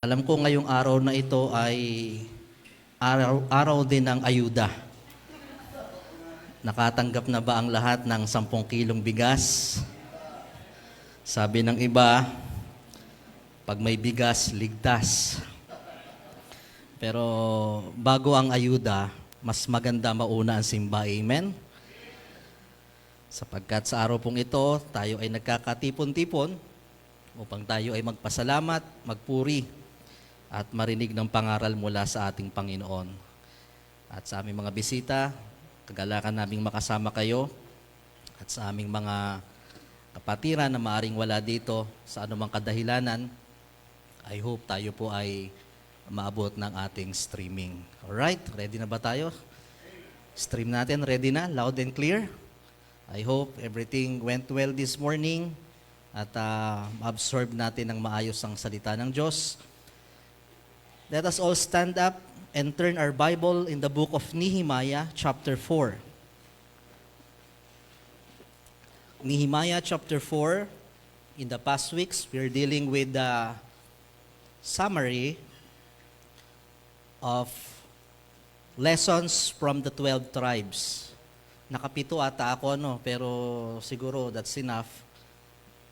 Alam ko ngayong araw na ito ay araw din ng ayuda. Nakatanggap na ba ang lahat ng 10 kilong bigas? Sabi ng iba, pag may bigas, ligtas. Pero bago ang ayuda, mas maganda mauna ang simba. Amen? Sapagkat sa araw pong ito, tayo ay nagkakatipon-tipon upang tayo ay magpasalamat, magpuri, at marinig ng pangaral mula sa ating Panginoon. At sa aming mga bisita, kagalakan naming makasama kayo at sa aming mga kapatiran na maaring wala dito sa anumang kadahilanan, I hope tayo po ay maabot ng ating streaming. Alright, ready na ba tayo? Stream natin, ready na? Loud and clear? I hope everything went well this morning at absorb natin ng maayos ang salita ng Diyos. Let us all stand up and turn our Bible in the book of Nehemiah, chapter 4. Nehemiah, chapter 4. In the past weeks, we're dealing with the summary of lessons from the 12 tribes. Nakapito ata ako, pero siguro that's enough.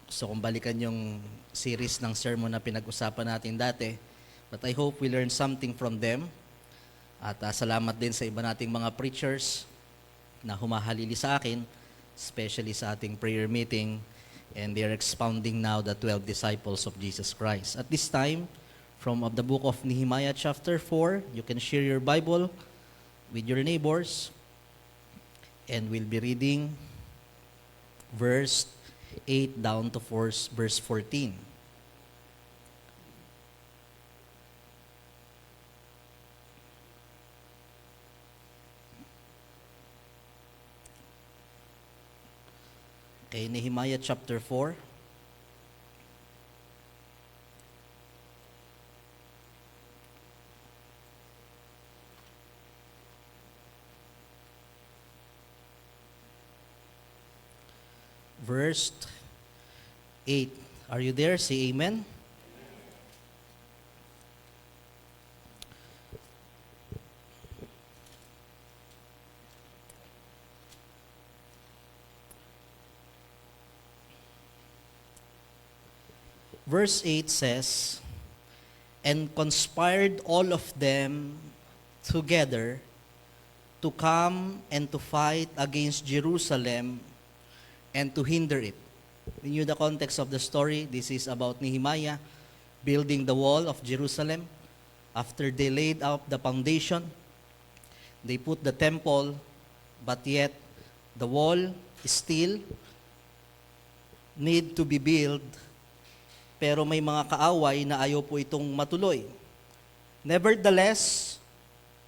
Gusto kong balikan yung series ng sermon na pinag-usapan natin dati. But I hope we learn something from them. At salamat din sa iba nating mga preachers na humahalili sa akin, especially sa ating prayer meeting. And they are expounding now the 12 disciples of Jesus Christ. At this time, from the book of Nehemiah chapter 4, you can share your Bible with your neighbors. And we'll be reading verse 8 down to verse 14. Okay, Nehemiah chapter 4. Verse 8. Are you there? Say amen. Verse 8 says, "And conspired all of them together to come and to fight against Jerusalem and to hinder it." We knew the context of the story. This is about Nehemiah building the wall of Jerusalem. After they laid out the foundation, they put the temple, but yet the wall still need to be built. Pero may mga kaaway na ayaw po itong matuloy. Nevertheless,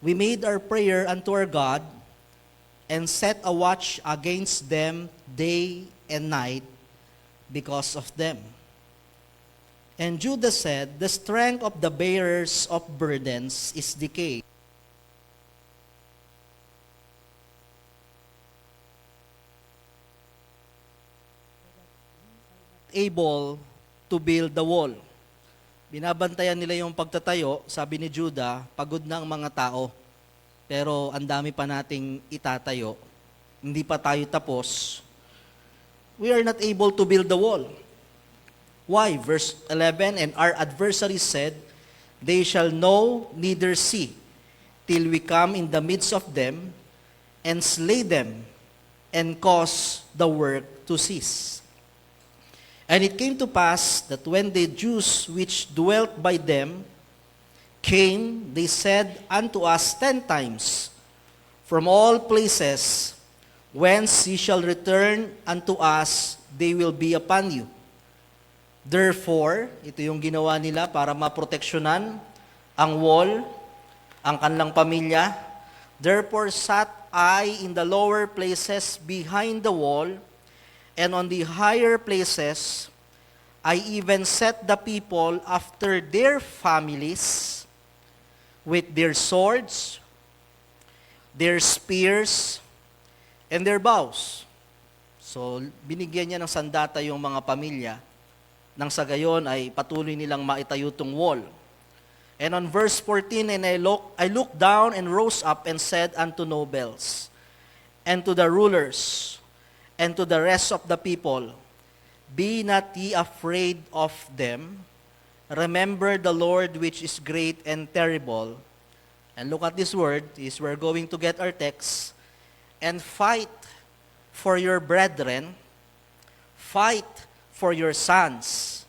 we made our prayer unto our God and set a watch against them day and night because of them. And Judah said, "The strength of the bearers of burdens is decayed. Able to build the wall." Binabantayan nila yung pagtatayo. Sabi ni Judah, pagod na ang mga tao. Pero ang dami pa nating itatayo. Hindi pa tayo tapos. We are not able to build the wall. Why? Verse 11, "And our adversaries said, They shall know neither see, till we come in the midst of them, and slay them, and cause the work to cease. And it came to pass that when the Jews which dwelt by them came, they said unto us 10 times, From all places whence ye shall return unto us, they will be upon you. Therefore," ito yung ginawa nila para maproteksyonan ang wall, ang kanilang pamilya. "Therefore sat I in the lower places behind the wall, and on the higher places, I even set the people after their families with their swords, their spears, and their bows." So, binigyan niya ng sandata yung mga pamilya nang sa gayon ay patuloy nilang maitayo tong wall. And on verse 14, and I looked down and rose up and said unto nobles, and to the rulers, and to the rest of the people, be not ye afraid of them. Remember the Lord which is great and terrible. And look at this word, is we're going to get our text. And fight for your brethren, fight for your sons,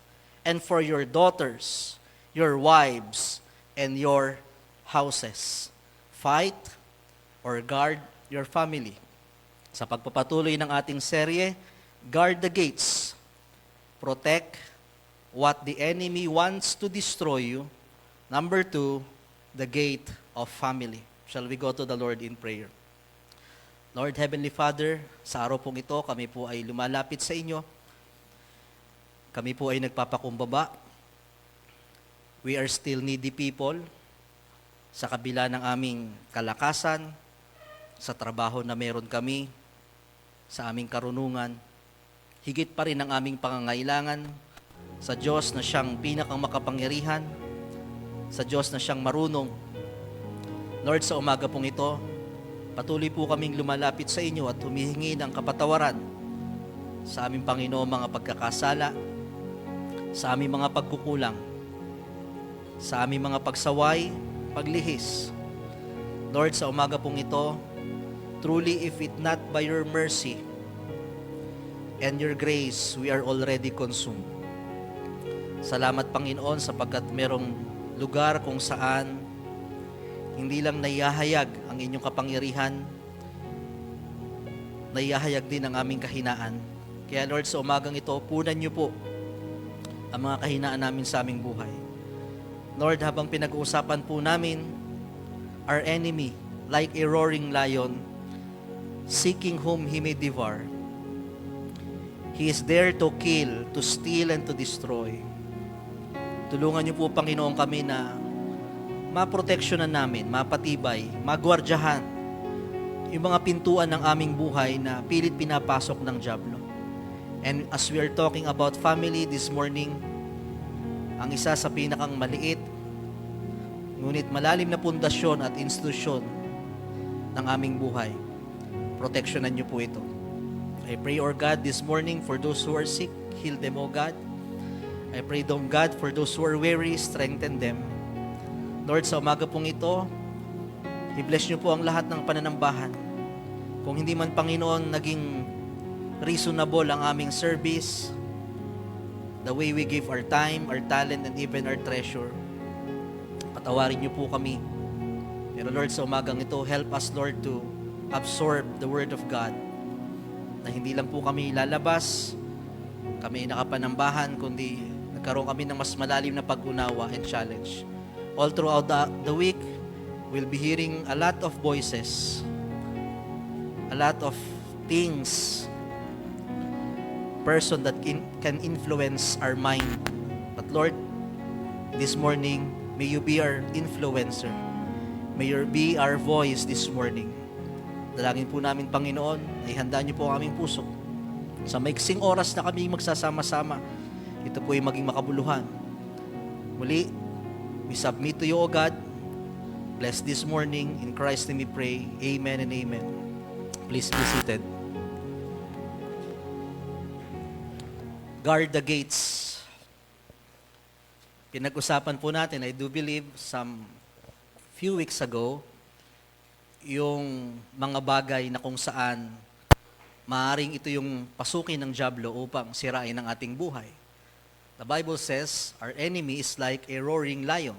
and for your daughters, your wives, and your houses. Fight or guard your family. Sa pagpapatuloy ng ating serye, guard the gates. Protect what the enemy wants to destroy you. Number 2, the gate of family. Shall we go to the Lord in prayer? Lord Heavenly Father, sa araw pong ito, kami po ay lumalapit sa inyo. Kami po ay nagpapakumbaba. We are still needy people. Sa kabila ng aming kalakasan, sa trabaho na meron kami, sa aming karunungan, higit pa rin ang aming pangangailangan sa Diyos na siyang pinakang makapangyarihan, sa Diyos na siyang marunong. Lord, sa umaga pong ito, patuloy po kaming lumalapit sa inyo at humihingi ng kapatawaran sa aming Panginoon mga pagkakasala, sa aming mga pagkukulang, sa aming mga pagsaway, paglihis. Lord, sa umaga pong ito, truly if it not by your mercy and your grace, we are already consumed. Salamat Panginoon sapagkat merong lugar kung saan hindi lang naihahayag ang inyong kapangyarihan, naihahayag din ang aming kahinaan. Kaya Lord, sa umagang ito, punan niyo po ang mga kahinaan namin sa aming buhay. Lord, habang pinag-uusapan po namin, our enemy, like a roaring lion, seeking whom he may devour. He is there to kill, to steal, and to destroy. Tulungan niyo po, Panginoon, kami na maproteksyonan namin, mapatibay, magwardyahan yung mga pintuan ng aming buhay na pilit pinapasok ng dyablo. And as we are talking about family this morning, ang isa sa pinakang maliit, ngunit malalim na pundasyon at institusyon ng aming buhay. Proteksyonan niyo po ito. I pray, O God, this morning for those who are sick, heal them, O God. I pray, O God, for those who are weary, strengthen them. Lord, sa umaga pong ito, i-bless niyo po ang lahat ng pananambahan. Kung hindi man, Panginoon, naging reasonable ang aming service, the way we give our time, our talent, and even our treasure, patawarin niyo po kami. Pero Lord, sa umagang ito, help us, Lord, to absorb the Word of God, na hindi lang po kami lalabas, kami nakapanambahan, kundi nagkaroon kami ng mas malalim na pag-unawa and challenge. All throughout the week, we'll be hearing a lot of voices, a lot of things, person that can influence our mind. But Lord, this morning, may you be our influencer. May you be our voice this morning. Dalangin po namin, Panginoon, ay handa niyo po ang aming puso. Sa maiksing oras na kami magsasama-sama, ito po ay maging makabuluhan. Muli, we submit to you, O God. Bless this morning. In Christ's name we pray. Amen and amen. Please be seated. Guard the gates. Pinag-usapan po natin, I do believe, some few weeks ago, yung mga bagay na kung saan maaaring ito yung pasukin ng dyablo upang sirain ang ating buhay. The Bible says, our enemy is like a roaring lion,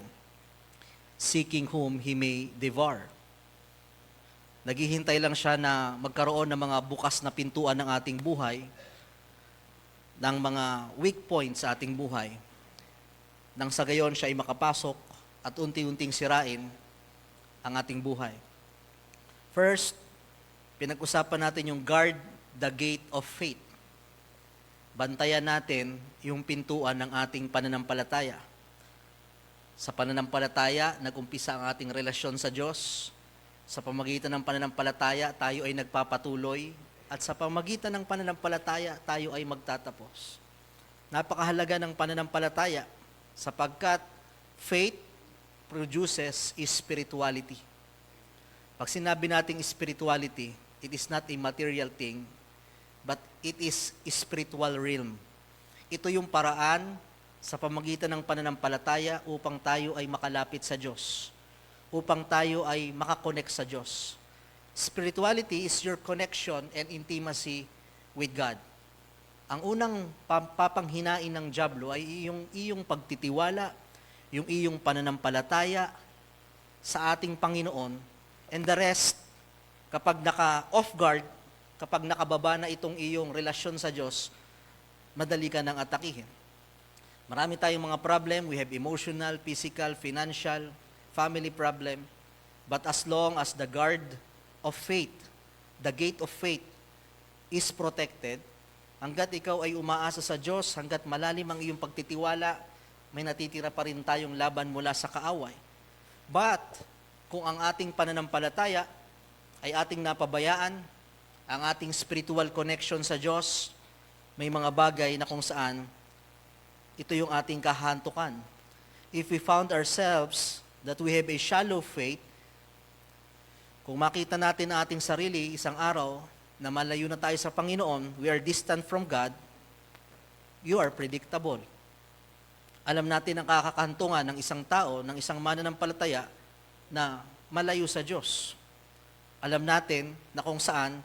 seeking whom he may devour. Naghihintay lang siya na magkaroon ng mga bukas na pintuan ng ating buhay, ng mga weak points sa ating buhay, nang sa gayon siya ay makapasok at unti-unting sirain ang ating buhay. First, pinag-usapan natin yung guard the gate of faith. Bantayan natin yung pintuan ng ating pananampalataya. Sa pananampalataya, nag-umpisa ang ating relasyon sa Diyos. Sa pamagitan ng pananampalataya, tayo ay nagpapatuloy. At sa pamagitan ng pananampalataya, tayo ay magtatapos. Napakahalaga ng pananampalataya sapagkat faith produces is spirituality. Pag sinabi nating spirituality, it is not a material thing, but it is spiritual realm. Ito yung paraan sa pamagitan ng pananampalataya upang tayo ay makalapit sa Diyos, upang tayo ay makakonect sa Diyos. Spirituality is your connection and intimacy with God. Ang unang papanghinain ng dyablo ay iyong pagtitiwala, yung iyong pananampalataya sa ating Panginoon, and the rest, kapag naka-off guard, kapag nakababa na itong iyong relasyon sa Diyos, madali ka nang atakihin. Marami tayong mga problem. We have emotional, physical, financial, family problem. But as long as the guard of faith, the gate of faith is protected, hanggat ikaw ay umaasa sa Diyos, hanggat malalim ang iyong pagtitiwala, may natitira pa rin tayong laban mula sa kaaway. But, kung ang ating pananampalataya ay ating napabayaan, ang ating spiritual connection sa Diyos, may mga bagay na kung saan ito yung ating kahantukan. If we found ourselves that we have a shallow faith, kung makita natin ang ating sarili isang araw na malayo na tayo sa Panginoon, we are distant from God, you are predictable. Alam natin ang kakakantungan ng isang tao, ng isang mananampalataya na malayo sa Diyos. Alam natin na kung saan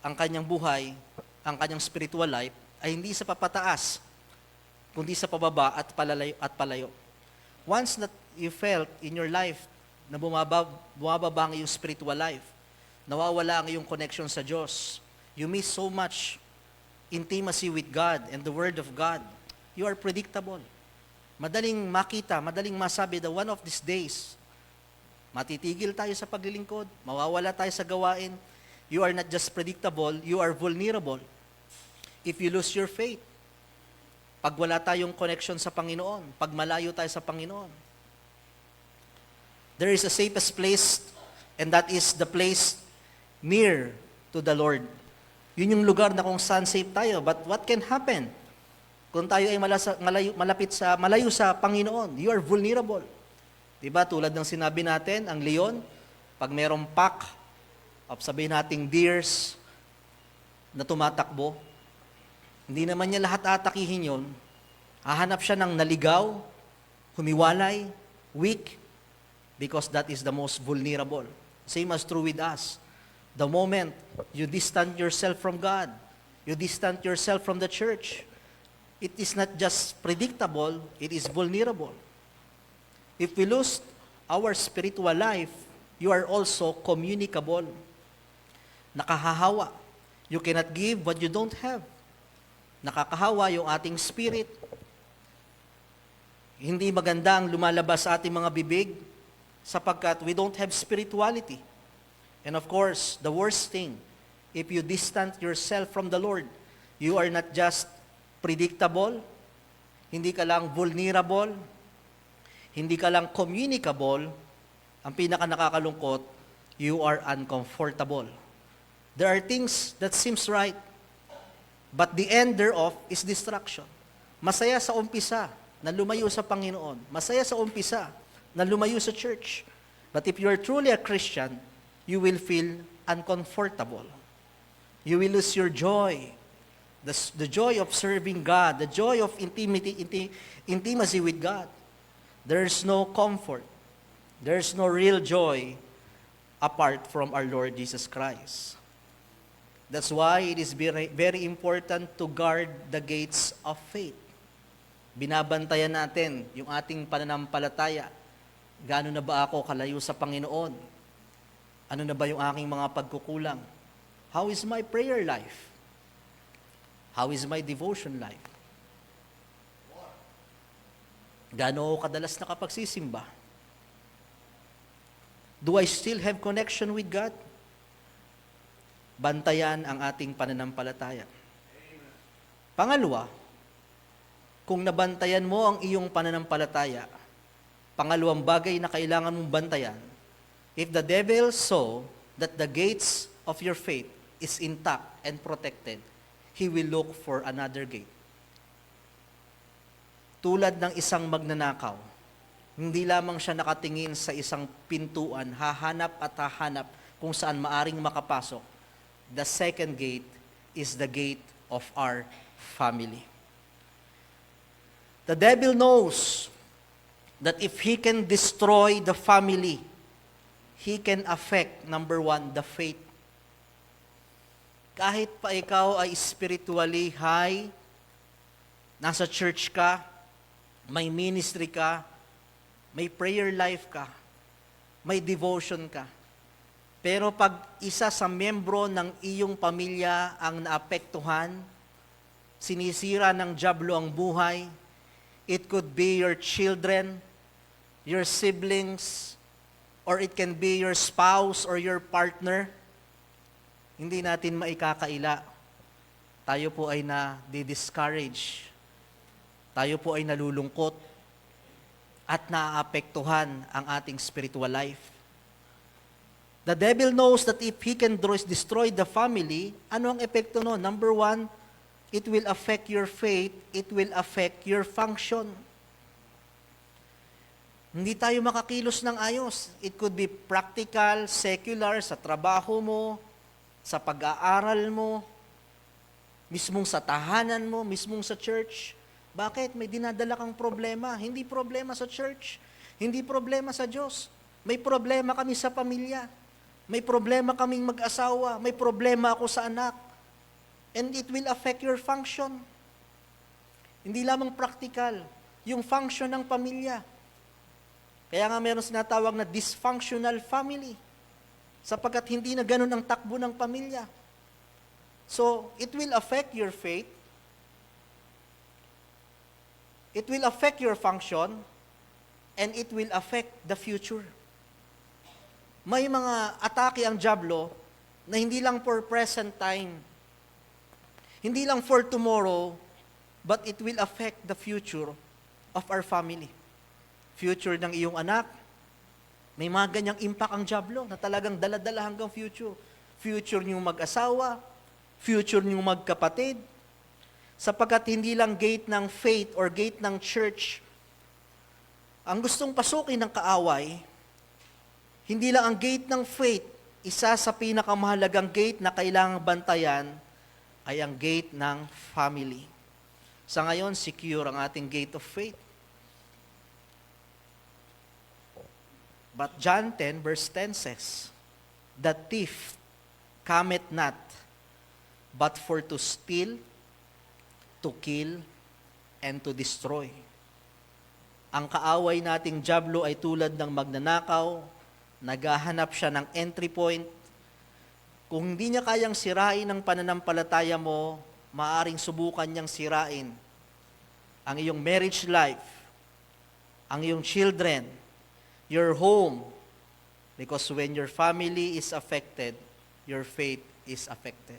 ang kanyang buhay, ang kanyang spiritual life ay hindi sa papataas, kundi sa pababa at palayo. Once that you felt in your life na bumababa ang iyong spiritual life, nawawala ang iyong connection sa Diyos, you miss so much intimacy with God and the Word of God, you are predictable. Madaling makita, madaling masabi that one of these days, matitigil tayo sa paglilingkod, mawawala tayo sa gawain. You are not just predictable, you are vulnerable. If you lose your faith, pag wala tayong connection sa Panginoon, pag malayo tayo sa Panginoon, there is a safest place, and that is the place near to the Lord. Yun yung lugar na kung saan safe tayo. But what can happen? Kung tayo ay malayo sa Panginoon, you are vulnerable. Diba? Tulad ng sinabi natin, ang leon, pag merong pack, sabihin nating deers na tumatakbo, hindi naman niya lahat atakihin yon. Hahanap siya ng naligaw, humiwalay, weak, because that is the most vulnerable. Same as true with us. The moment you distance yourself from God, you distance yourself from the church, it is not just predictable, it is vulnerable. If we lose our spiritual life, you are also communicable. Nakahahawa. You cannot give what you don't have. Nakakahawa yung ating spirit. Hindi maganda ang lumalabas sa ating mga bibig sapagkat we don't have spirituality. And of course, the worst thing, if you distance yourself from the Lord, you are not just predictable, hindi ka lang vulnerable, hindi ka lang communicable, ang pinaka nakakalungkot, you are uncomfortable. There are things that seems right, but the end thereof is destruction. Masaya sa umpisa na lumayo sa Panginoon. Masaya sa umpisa na lumayo sa church. But if you are truly a Christian, you will feel uncomfortable. You will lose your joy. The joy of serving God, the joy of intimacy with God. There's no comfort. There's no real joy apart from our Lord Jesus Christ. That's why it is very, very important to guard the gates of faith. Binabantayan natin yung ating pananampalataya. Gaano na ba ako kalayo sa Panginoon? Ano na ba yung aking mga pagkukulang? How is my prayer life? How is my devotion life? Gaano ako kadalas nakapagsisimba? Do I still have connection with God? Bantayan ang ating pananampalataya. Pangalawa, kung nabantayan mo ang iyong pananampalataya, pangalawang bagay na kailangan mong bantayan, if the devil saw that the gates of your faith is intact and protected, he will look for another gate. Tulad ng isang magnanakaw, Hindi lamang siya nakatingin sa isang pintuan, hahanap at hahanap kung saan maaring makapasok. The second gate is the gate of our family. The devil knows that if he can destroy the family, he can affect, number one, the faith. Kahit pa ikaw ay spiritually high, nasa church ka, may ministry ka, may prayer life ka, may devotion ka. Pero pag isa sa miyembro ng iyong pamilya ang naapektuhan, sinisira ng dyablo ang buhay, it could be your children, your siblings, or it can be your spouse or your partner, hindi natin maikakaila. Tayo po ay na-discourage. Tayo po ay nalulungkot at naaapektuhan ang ating spiritual life. The devil knows that if he can destroy the family, ano ang epekto no? Number one, it will affect your faith, it will affect your function. Hindi tayo makakilos ng ayos. It could be practical, secular, sa trabaho mo, sa pag-aaral mo, mismong sa tahanan mo, mismong sa church. Bakit? May dinadala kang problema. Hindi problema sa church. Hindi problema sa Diyos. May problema kami sa pamilya. May problema kaming mag-asawa. May problema ako sa anak. And it will affect your function. Hindi lamang practical. Yung function ng pamilya. Kaya nga meron sinatawag na dysfunctional family. Sapagkat hindi na ganun ang takbo ng pamilya. So, it will affect your faith. It will affect your function. And it will affect the future. May mga atake ang dyablo na hindi lang for present time. Hindi lang for tomorrow, but it will affect the future of our family. Future ng iyong anak. May mga ganyang impact ang dyablo na talagang dala-dala hanggang future. Future niyong mag-asawa, future niyong magkapatid. Sapagkat hindi lang gate ng faith or gate ng church ang gustong pasukin ng kaaway, hindi lang ang gate ng faith, isa sa pinakamahalagang gate na kailangang bantayan ay ang gate ng family. Sa ngayon, secure ang ating gate of faith. But John 10 verse 10 says, "The thief cometh not, but for to steal, to kill, and to destroy." Ang kaaway nating dyablo ay tulad ng magnanakaw, naghahanap siya ng entry point. Kung hindi niya kayang sirain ang pananampalataya mo, maaring subukan niyang sirain ang iyong marriage life, ang iyong children, your home. Because when your family is affected, your faith is affected.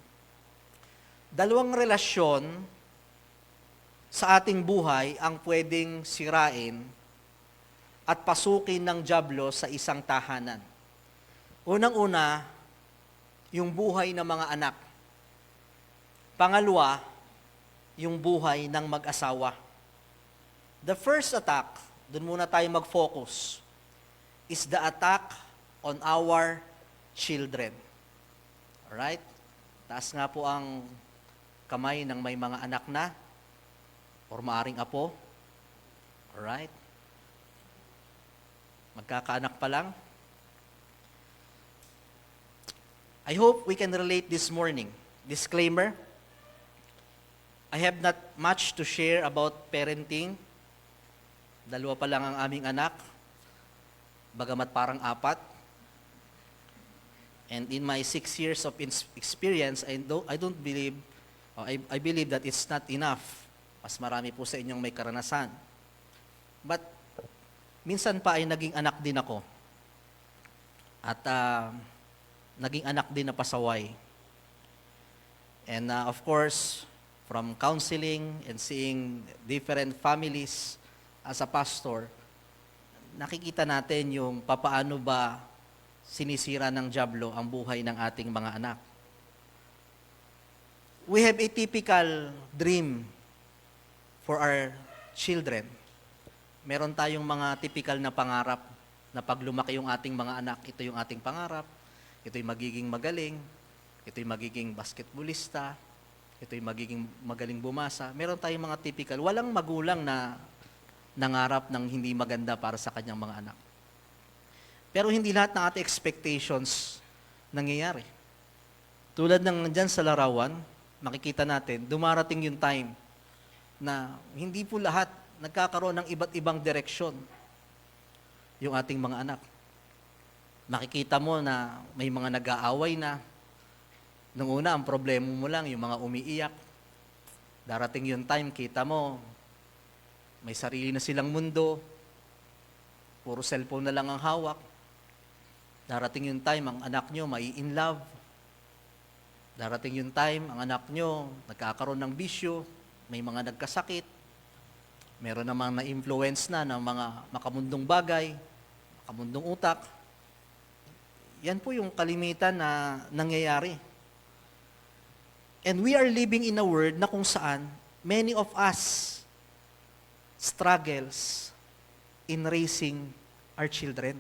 Dalawang relasyon sa ating buhay ang pwedeng sirain at pasukin ng dyablo sa isang tahanan. Unang-una, yung buhay ng mga anak. Pangalawa, yung buhay ng mag-asawa. The first attack, dun muna tayo mag-focus, is the attack on our children. Alright? Taas nga po ang kamay ng may mga anak na, or maaring apo. Alright? Magkakaanak pa lang. I hope we can relate this morning. Disclaimer, I have not much to share about parenting. Dalawa pa lang ang aming anak, bagamat parang apat. And in my 6 years of experience, I don't believe, I believe that it's not enough. Mas marami po sa inyong may karanasan. But, minsan pa ay naging anak din ako. At naging anak din na pasaway. And of course, from counseling and seeing different families as a pastor, nakikita natin yung papaano ba sinisira ng dyablo ang buhay ng ating mga anak. We have a typical dream for our children. meron tayong mga typical na pangarap na pag lumaki yung ating mga anak, ito yung ating pangarap, ito'y magiging magaling, ito'y magiging basketballista, ito'y magiging magaling bumasa. Meron tayong mga typical. Walang magulang na nangarap ng hindi maganda para sa kanyang mga anak. Pero hindi lahat ng ating expectations nangyayari. Tulad ng nandyan sa larawan, makikita natin, dumarating yung time na hindi po lahat nagkakaroon ng iba't ibang direksyon yung ating mga anak. Makikita mo na may mga nag-aaway na. Nung una, ang problema mo lang, yung mga umiiyak. Darating yung time, kita mo, may sarili na silang mundo, puro cellphone na lang ang hawak. Darating yung time, ang anak nyo may in love. Darating yung time, ang anak nyo nagkakaroon ng bisyo, may mga nagkasakit, meron namang na-influence na ng mga makamundong bagay, makamundong utak. Yan po yung kalimitan na nangyayari. And we are living in a world na kung saan many of us struggles in raising our children.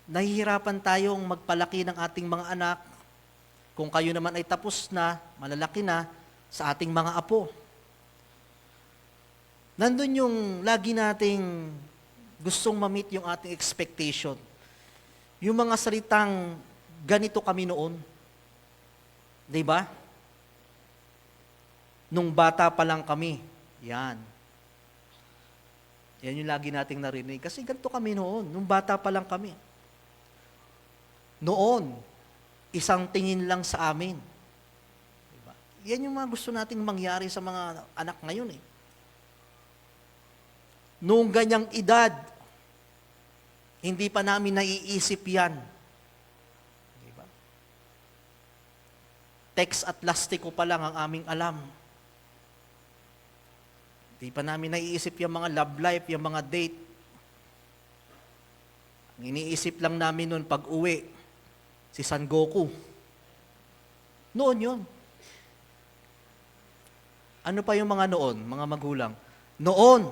Nahihirapan tayong magpalaki ng ating mga anak. Kung kayo naman ay tapos na, malalaki na, sa ating mga apo. Nandun yung lagi nating gustong ma-meet yung ating expectation. Yung mga salitang, ganito kami noon. Diba? Nung bata pa lang kami. Yan. Yan yung lagi nating narinig. Kasi ganito kami noon. Nung bata pa lang kami. Noon, isang tingin lang sa amin. Diba? Yan yung mga gusto nating mangyari sa mga anak ngayon eh. Noong ganyang edad, hindi pa namin naiisip yan. Diba? Text at lastiko pa lang ang aming alam. Hindi pa namin naiisip yung mga love life, yung mga date. Ang iniisip lang namin noon pag uwi, si San Goku. Noon yun. Ano pa yung mga noon, mga magulang? Noon,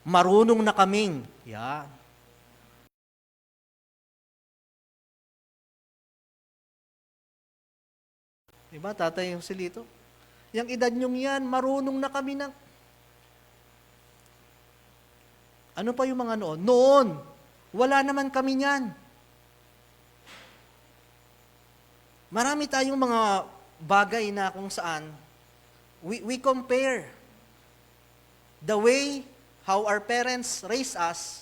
marunong na kaming. Yan. Diba, tatay yung silito? Yung edad nyong yan, marunong na kami ng... Ano pa yung mga noon? Noon, wala naman kami niyan. Marami tayong mga bagay na kung saan we compare the way how our parents raise us.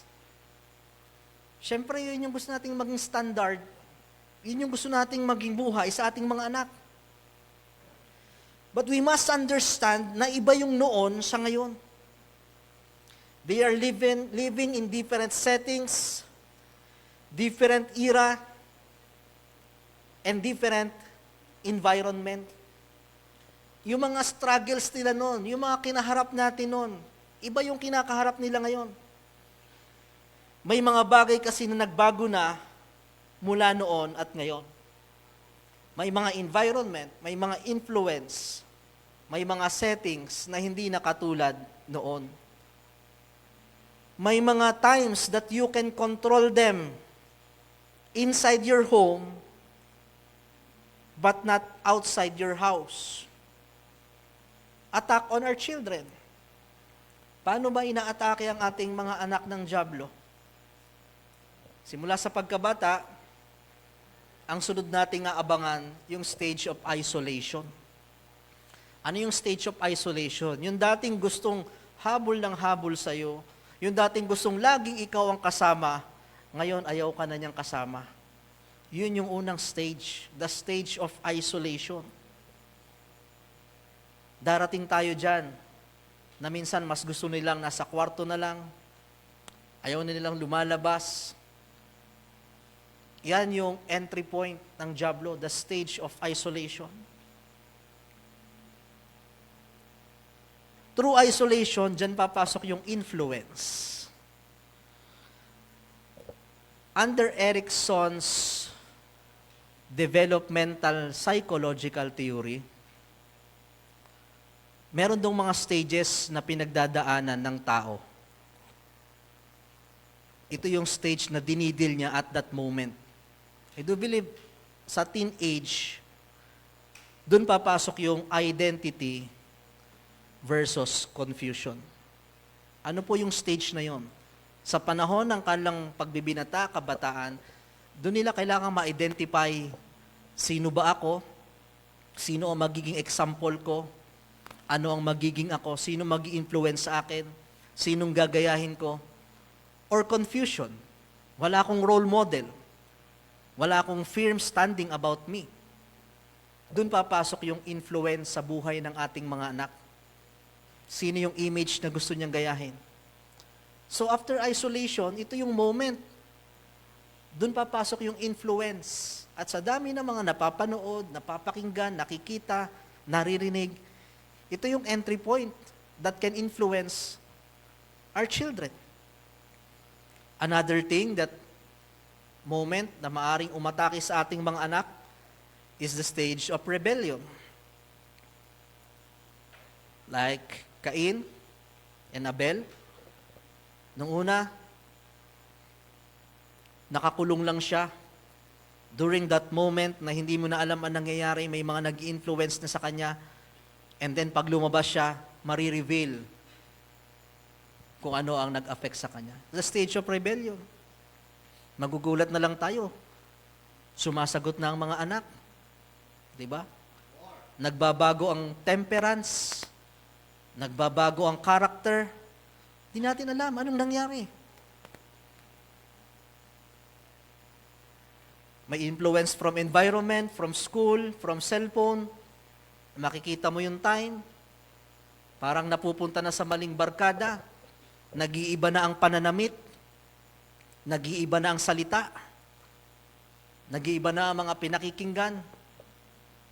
Siyempre, yun yung gusto nating maging standard. Yun yung gusto nating maging buhay sa ating mga anak. But we must understand na iba yung noon sa ngayon. They are living in different settings, different era, and different environment. Yung mga struggles nila noon, yung mga kinaharap natin noon, iba yung kinakaharap nila ngayon. May mga bagay kasi na nagbago na mula noon at ngayon. May mga environment, may mga influence, may mga settings na hindi na katulad noon. May mga times that you can control them inside your home, but not outside your house. Attack on our children. Paano ba inaatake ang ating mga anak ng dyablo? Simula sa pagkabata, ang sunod nating aabangan, yung stage of isolation. Ano yung stage of isolation? Yung dating gustong habol ng habol sa'yo, yung dating gustong laging ikaw ang kasama, ngayon ayaw ka na niyang kasama. Yun yung unang stage, the stage of isolation. Darating tayo dyan, na minsan mas gusto nilang nasa kwarto na lang, ayaw na nilang lumalabas. Yan yung entry point ng dyablo, the stage of isolation. Through isolation, dyan papasok yung influence. Under Erickson's developmental psychological theory, meron dong mga stages na pinagdadaanan ng tao ito yung stage na dinidil niya at that moment. I do believe sa teenage, doon papasok yung identity versus confusion. Ano po yung stage na yon? Sa panahon ng kanilang pagbibinata, kabataan, doon nila kailangan ma-identify sino ba ako, sino ang magiging example ko, ano ang magiging ako, sino mag-i-influence sa akin, sinong gagayahin ko, or confusion. Wala akong role model. Wala akong firm standing about me. Doon papasok yung influence sa buhay ng ating mga anak. Sino yung image na gusto niyang gayahin? So after isolation, ito yung moment. Doon papasok yung influence. At sa dami ng mga napapanood, napapakinggan, nakikita, naririnig, ito yung entry point that can influence our children. Another thing that moment na maaring umatake sa ating mga anak is the stage of rebellion. Like Cain and Abel. Nung una, nakakulong lang siya. During that moment na hindi mo na alam ang nangyayari, may mga nag-influence na sa kanya. And then pag lumabas siya, marireveal kung ano ang nag-affect sa kanya. The stage of rebellion. Magugulat na lang tayo. Sumasagot na ang mga anak. Diba? Nagbabago ang temperance. Nagbabago ang character. Di natin alam anong nangyari. May influence from environment, from school, from cellphone. Makikita mo yung time. Parang napupunta na sa maling barkada. Nag-iiba na ang pananamit. Nag-iiba na ang salita. Nag-iiba na ang mga pinakikinggan.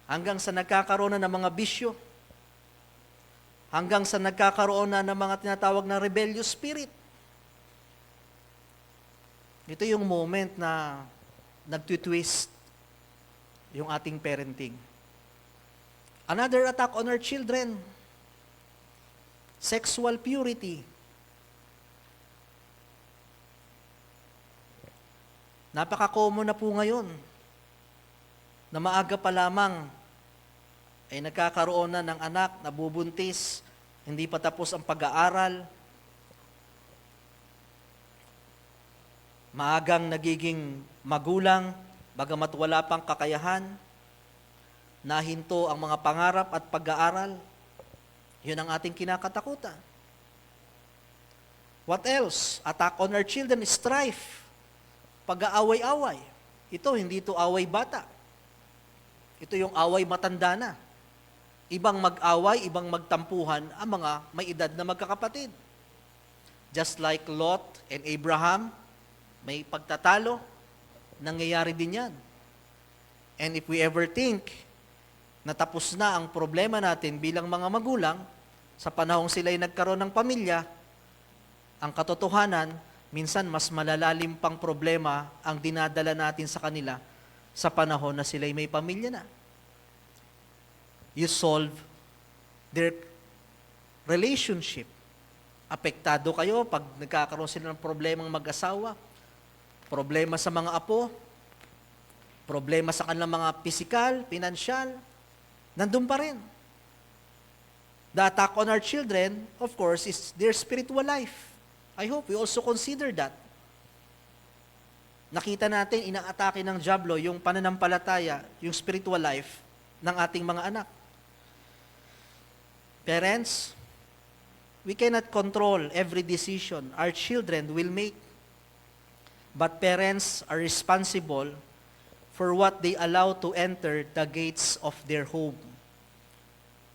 Hanggang sa nagkakaroon na ng mga bisyo. Hanggang sa nagkakaroon na ng mga tinatawag na rebellious spirit. Ito yung moment na nagtitwist yung ating parenting. Another attack on our children. Sexual purity. Napaka-common na po ngayon na maaga pa lamang ay nagkakaroon na ng anak, nabubuntis, hindi pa tapos ang pag-aaral, maagang nagiging magulang, bagamat wala pang kakayahan, nahinto ang mga pangarap at pag-aaral. Yun ang ating kinakatakutan. What else? Attack on our children is strife. Pag-aaway-away. Ito, hindi ito away bata. Ito yung away matanda na. Ibang mag-away, ibang magtampuhan ang mga may edad na magkakapatid. Just like Lot and Abraham, may pagtatalo, nangyayari din yan. And if we ever think na tapos na ang problema natin bilang mga magulang, sa panahong sila'y nagkaroon ng pamilya, ang katotohanan, minsan mas malalalim pang problema ang dinadala natin sa kanila sa panahon na sila'y may pamilya na. You solve their relationship. Apektado kayo pag nagkakaroon sila ng problemang mag-asawa, problema sa mga apo, problema sa kanilang mga pisikal, pinansyal, nandun pa rin. The attack on our children, of course, is their spiritual life. I hope we also consider that. Nakita natin, inaatake ng dyablo yung pananampalataya, yung spiritual life ng ating mga anak. Parents, we cannot control every decision our children will make. But parents are responsible for what they allow to enter the gates of their home.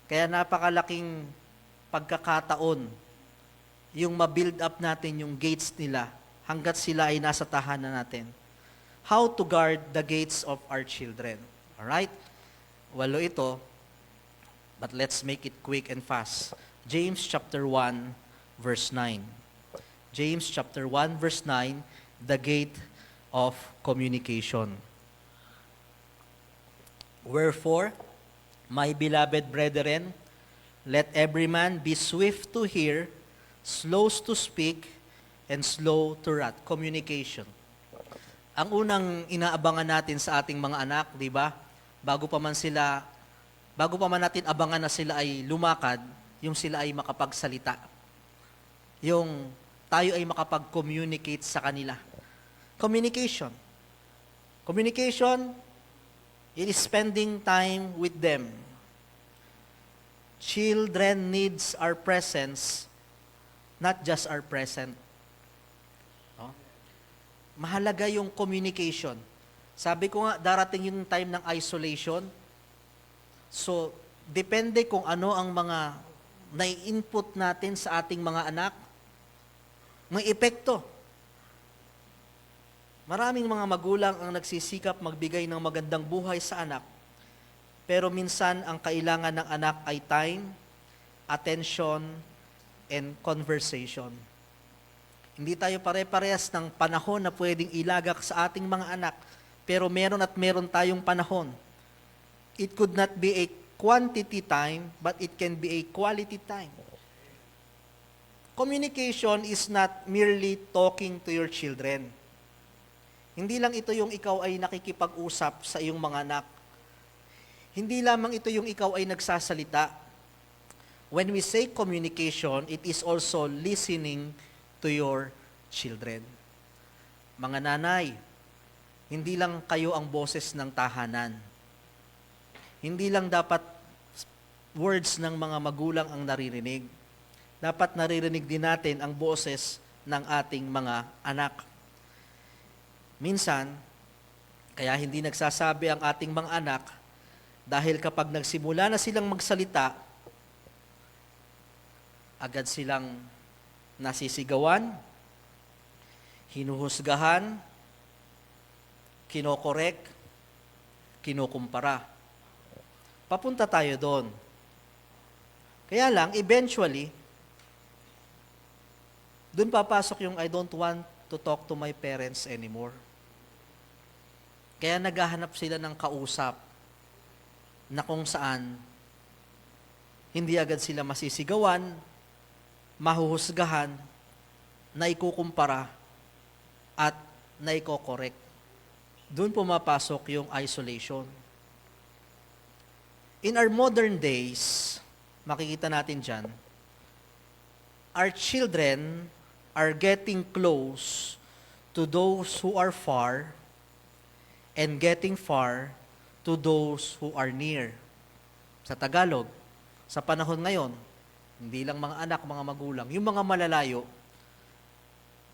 Kaya napakalaking pagkakataon yung ma-build up natin yung gates nila hanggat sila ay nasa tahanan natin. How to guard the gates of our children. Alright? Walo ito, but let's make it quick and fast. James chapter 1, verse 9. James chapter 1, verse 9, the gate of communication. Wherefore, my beloved brethren, let every man be swift to hear, slow to speak, and slow to wrath. Communication. Ang unang inaabangan natin sa ating mga anak, di ba? Bago pa man natin abangan na sila ay lumakad, yung sila ay makapagsalita. Yung tayo ay makapag-communicate sa kanila. Communication. Communication, it is spending time with them. Children needs our presence, not just our present. No? Mahalaga yung communication. Sabi ko nga, darating yung time ng isolation. So, depende kung ano ang mga nai-input natin sa ating mga anak, may epekto. Maraming mga magulang ang nagsisikap magbigay ng magandang buhay sa anak, pero minsan ang kailangan ng anak ay time, attention, and conversation. Hindi tayo pare-parehas ng panahon na pwedeng ilagak sa ating mga anak, pero meron tayong panahon. It could not be a quantity time, but it can be a quality time. Communication is not merely talking to your children. Hindi lang ito yung ikaw ay nakikipag-usap sa iyong mga anak. Hindi lamang ito yung ikaw ay nagsasalita. When we say communication, it is also listening to your children. Mga nanay, hindi lang kayo ang boses ng tahanan. Hindi lang dapat words ng mga magulang ang naririnig. Dapat naririnig din natin ang boses ng ating mga anak. Minsan, kaya hindi nagsasabi ang ating mga anak dahil kapag nagsimula na silang magsalita, agad silang nasisigawan, hinuhusgahan, kinokorek, kinukumpara. Papunta tayo doon. Kaya lang, eventually, doon papasok yung I don't want to talk to my parents anymore. Kaya naghahanap sila ng kausap na kung saan hindi agad sila masisigawan, mahuhusgahan, naikukumpara, at naikokorek. Doon pumapasok yung isolation. In our modern days, makikita natin dyan, our children are getting close to those who are far and getting far to those who are near. Sa Tagalog, sa panahon ngayon, hindi lang mga anak, mga magulang, yung mga malalayo,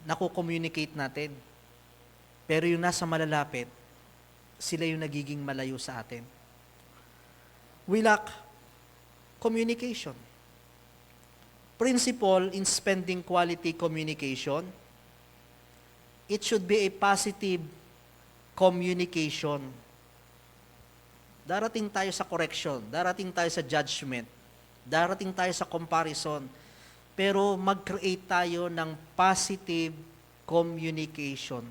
naku-communicate natin. Pero yung nasa malalapit, sila yung nagiging malayo sa atin. We lack communication. Principle in spending quality communication, it should be a positive communication. Darating tayo sa correction, darating tayo sa judgment, darating tayo sa comparison, pero mag-create tayo ng positive communication.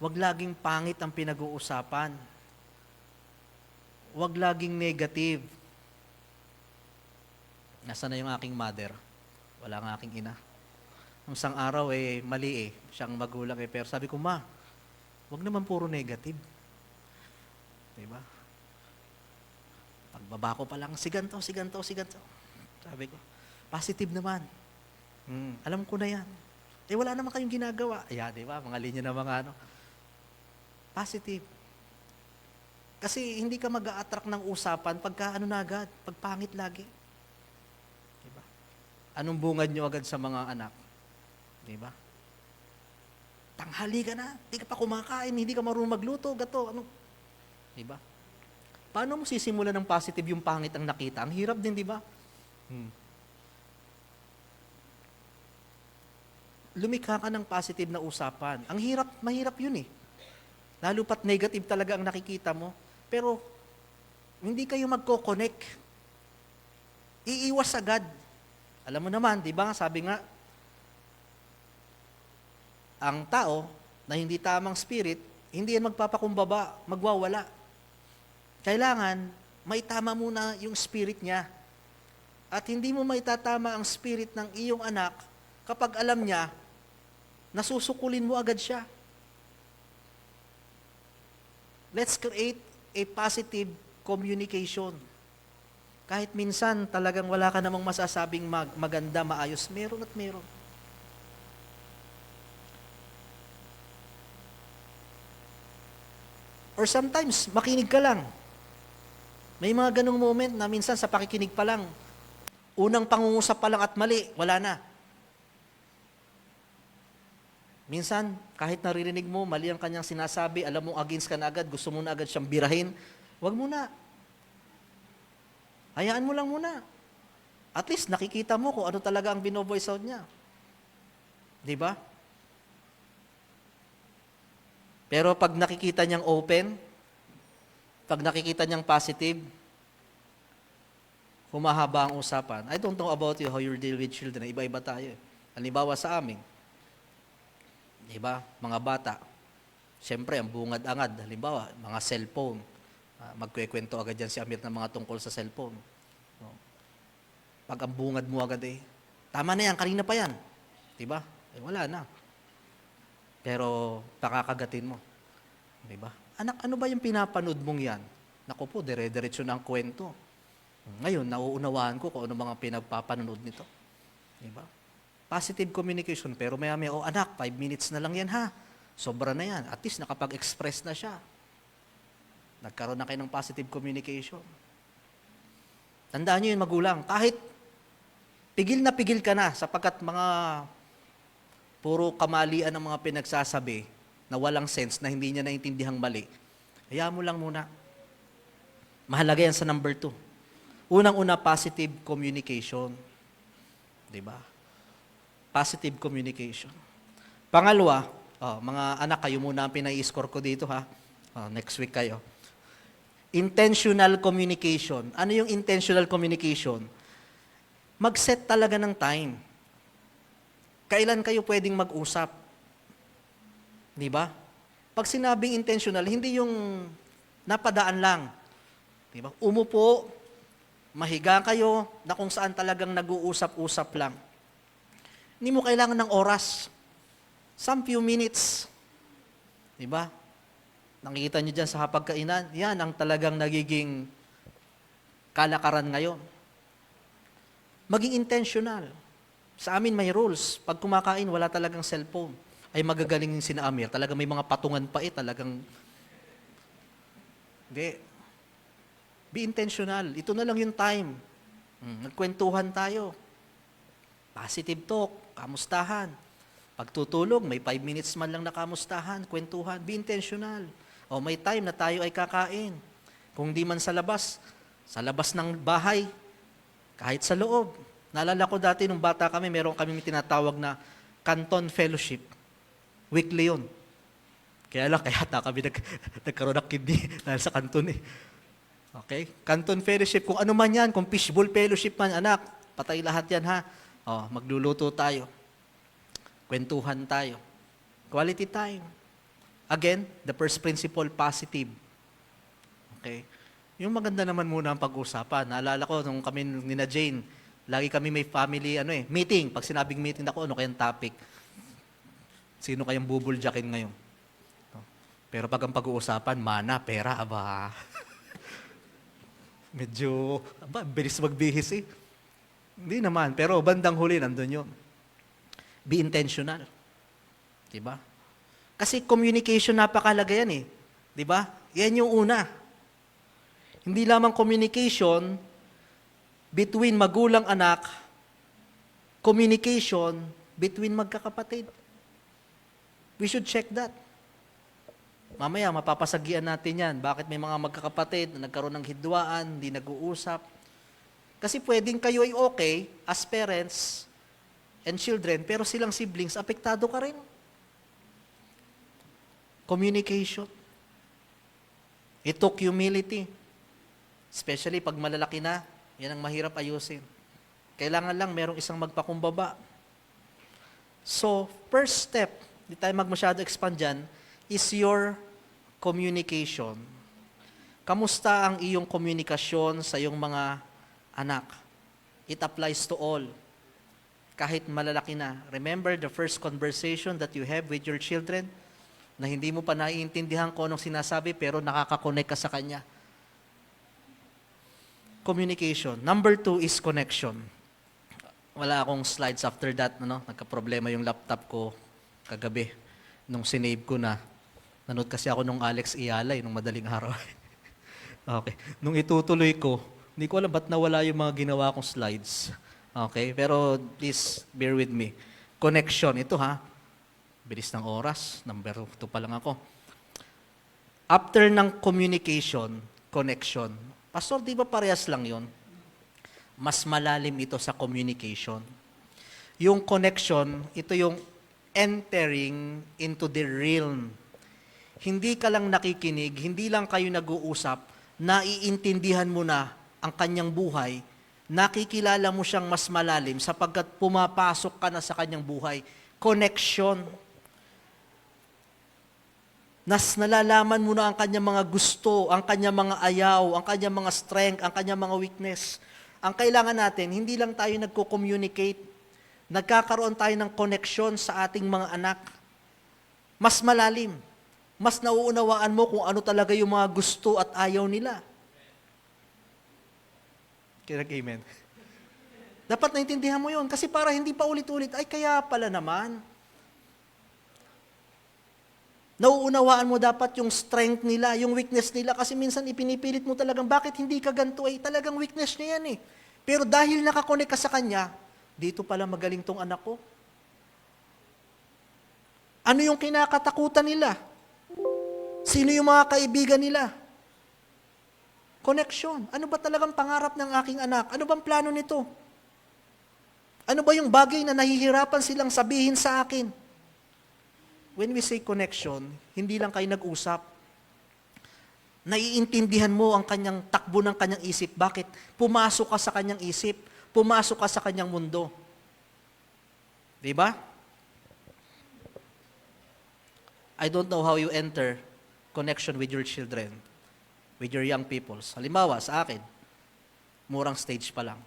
Huwag laging pangit ang pinag-uusapan. Huwag laging negative. Nasaan na yung aking mother? Wala nga aking ina. Nung isang araw mali siyang magulang pero sabi ko, ma, huwag naman puro negative. Diba? Pagbaba ko pa lang, si ganto. Sabi ko, positive naman. Alam ko na yan. Wala naman kayong ginagawa. Diba? Mga linya na mga positive. Kasi hindi ka mag-a-attract ng usapan pagka agad, pagpangit lagi. Diba? Anong bungad nyo agad sa mga anak? Diba? Tanghali ka na, hindi ka pa kumakain, hindi ka marunong magluto, gato, Diba? Paano mo sisimulan ng positive yung pangit ang nakita? Ang hirap din, diba? Lumikha ka ng positive na usapan. Ang hirap, mahirap yun Lalo pat negative talaga ang nakikita mo. Pero, hindi kayo magko-connect. Iiwas agad. Alam mo naman, di ba? Sabi nga, ang tao na hindi tamang spirit, hindi yan magpapakumbaba, magwawala. Kailangan, maitama muna yung spirit niya. At hindi mo maitatama ang spirit ng iyong anak kapag alam niya, nasusukulin mo agad siya. Let's create a positive communication. Kahit minsan talagang wala ka namang masasabing maganda, maayos, meron at meron. Or sometimes, makinig ka lang. May mga ganong moment na minsan sa pakikinig pa lang, unang pangungusap pa lang at mali, wala na. Minsan, kahit naririnig mo, mali ang kanyang sinasabi, alam mo against ka na agad, gusto mo na agad siyang birahin, wag mo na. Hayaan mo lang muna. At least nakikita mo kung ano talaga ang bino-voice out niya. Di ba? Pero pag nakikita niyang open, pag nakikita niyang positive, humahaba ang usapan. I don't know about you, how you deal with children. Iba-iba tayo. Halimbawa sa amin, diba, mga bata, siyempre, ang bungad-angad, halimbawa, mga cellphone, magkwekwento agad yan si Amir ng mga tungkol sa cellphone. No? Pag ang bungad mo agad tama na yan, kanina pa yan. Diba? Wala na. Pero, pakakagatin mo. Diba? Anak, ano ba yung pinapanood mong yan? Naku po, dire-diretso na ang kwento. Ngayon, nauunawaan ko kung ano mga pinagpapanood nito. Diba? Positive communication, pero maya-maya, anak, 5 minutes na lang yan ha. Sobra na yan. At least nakapag-express na siya. Nagkaroon na kayo ng positive communication. Tandaan nyo yun, magulang. Kahit pigil ka na sapagkat mga puro kamalian ang mga pinagsasabi na walang sense, na hindi niya naintindihang mali. Hayaan mo lang muna. Mahalaga yan sa number 2. Unang-una, positive communication. Diba? Positive communication. Pangalawa, mga anak, kayo muna ang pinai-score ko dito ha. Next week kayo. Intentional communication. Ano yung intentional communication? Mag-set talaga ng time. Kailan kayo pwedeng mag-usap? Di ba? Pag sinabing intentional, hindi yung napadaan lang. Di ba? Umupo, mahiga kayo, na kung saan talagang nag-uusap-usap lang. Hindi mo kailangan ng oras. Some few minutes. Di ba? Nakikita nyo dyan sa hapagkainan, yan ang talagang nagiging kalakaran ngayon. Maging intentional. Sa amin may rules. Pag kumakain, wala talagang cellphone. Ay magagaling yung sina Amir. Talagang may mga patungan pa talagang... Hindi. Be intentional. Ito na lang yung time. Nagkwentuhan tayo. Positive talk. Kamustahan. Pagtutulog, may 5 minutes man lang na kamustahan, kwentuhan. Be intentional. O may time na tayo ay kakain. Kung di man sa labas ng bahay, kahit sa loob. Naalala ko dati nung bata kami, meron kami tinatawag na Canton Fellowship. Weekly yun. Kaya kami nagkaroon ng kidney dahil sa Canton Okay? Canton Fellowship, kung ano man yan, kung fishbowl fellowship man, anak, patay lahat yan ha. Magluluto tayo. Kwentuhan tayo. Quality time. Again, the first principle, positive. Okay? Yung maganda naman muna ang pag-usapan. Naalala ko, nung kami ni na Jane, lagi kami may family, meeting. Pag sinabing meeting ako, ano kayang topic? Sino kayang bubuljakin ngayon? Pero pag ang pag-uusapan, mana, pera, aba. Medyo, bilis magbihis Hindi naman, pero bandang huli, nandun yun. Be intentional. Diba? Kasi communication, napakalaga yan Diba? Yan yung una. Hindi lamang communication between magulang-anak, communication between magkakapatid. We should check that. Mamaya, mapapasagian natin yan. Bakit may mga magkakapatid na nagkaroon ng hidwaan, hindi nag-uusap? Kasi pwedeng kayo ay okay as parents and children, pero silang siblings, apektado ka rin. Communication. It took humility. Especially pag malalaki na, yan ang mahirap ayusin. Kailangan lang merong isang magpakumbaba. So, first step, di tayo masyado expand dyan, is your communication. Kamusta ang iyong komunikasyon sa iyong mga anak? It applies to all. kahit malalaki na. Remember the first conversation that you have with your children na hindi mo pa naiintindihan kung anong sinasabi pero nakaka-connect ka sa kanya. Communication. Number 2 is connection. Wala akong slides after that. Nagka-problema yung laptop ko kagabi. Nung sinave ko na. Nanood kasi ako nung Alex Iyalay nung madaling araw. Okay. Nung itutuloy ko, hindi ko alam ba't nawala yung mga ginawa kong slides. Okay. Pero please bear with me. Connection. Ito ha. Bilis ng oras. Number 2 pa lang ako. After ng communication, connection. Pastor, di ba parehas lang yon? Mas malalim ito sa communication. Yung connection, ito yung entering into the realm. Hindi ka lang nakikinig, hindi lang kayo nag-uusap, naiintindihan mo na ang kanyang buhay, nakikilala mo siyang mas malalim sapagkat pumapasok ka na sa kanyang buhay. Connection. Nalalaman mo na ang kanyang mga gusto, ang kanyang mga ayaw, ang kanyang mga strength, ang kanyang mga weakness. Ang kailangan natin, hindi lang tayo nagko-communicate, nagkakaroon tayo ng connection sa ating mga anak. Mas malalim. Mas nauunawaan mo kung ano talaga yung mga gusto at ayaw nila. Amen. Dapat naintindihan mo yun. Kasi para hindi pa ulit-ulit, ay kaya pala naman. Nauunawaan mo dapat yung strength nila, yung weakness nila, kasi minsan ipinipilit mo talagang, bakit hindi ka ganito? Ay talagang weakness niya yan eh. Pero dahil nakakonek ka sa kanya, dito pala magaling tong anak ko. Ano yung kinakatakutan nila? Sino yung mga kaibigan nila? Connection. Ano ba talagang pangarap ng aking anak? Ano bang plano nito? Ano ba yung bagay na nahihirapan silang sabihin sa akin? When we say connection, hindi lang kayo nag-usap. Naiintindihan mo ang kanyang takbo ng kanyang isip. Bakit? Pumasok ka sa kanyang isip. Pumasok ka sa kanyang mundo. Di ba? I don't know how you enter connection with your children, with your young people. Halimbawa, sa akin, murang stage pa lang.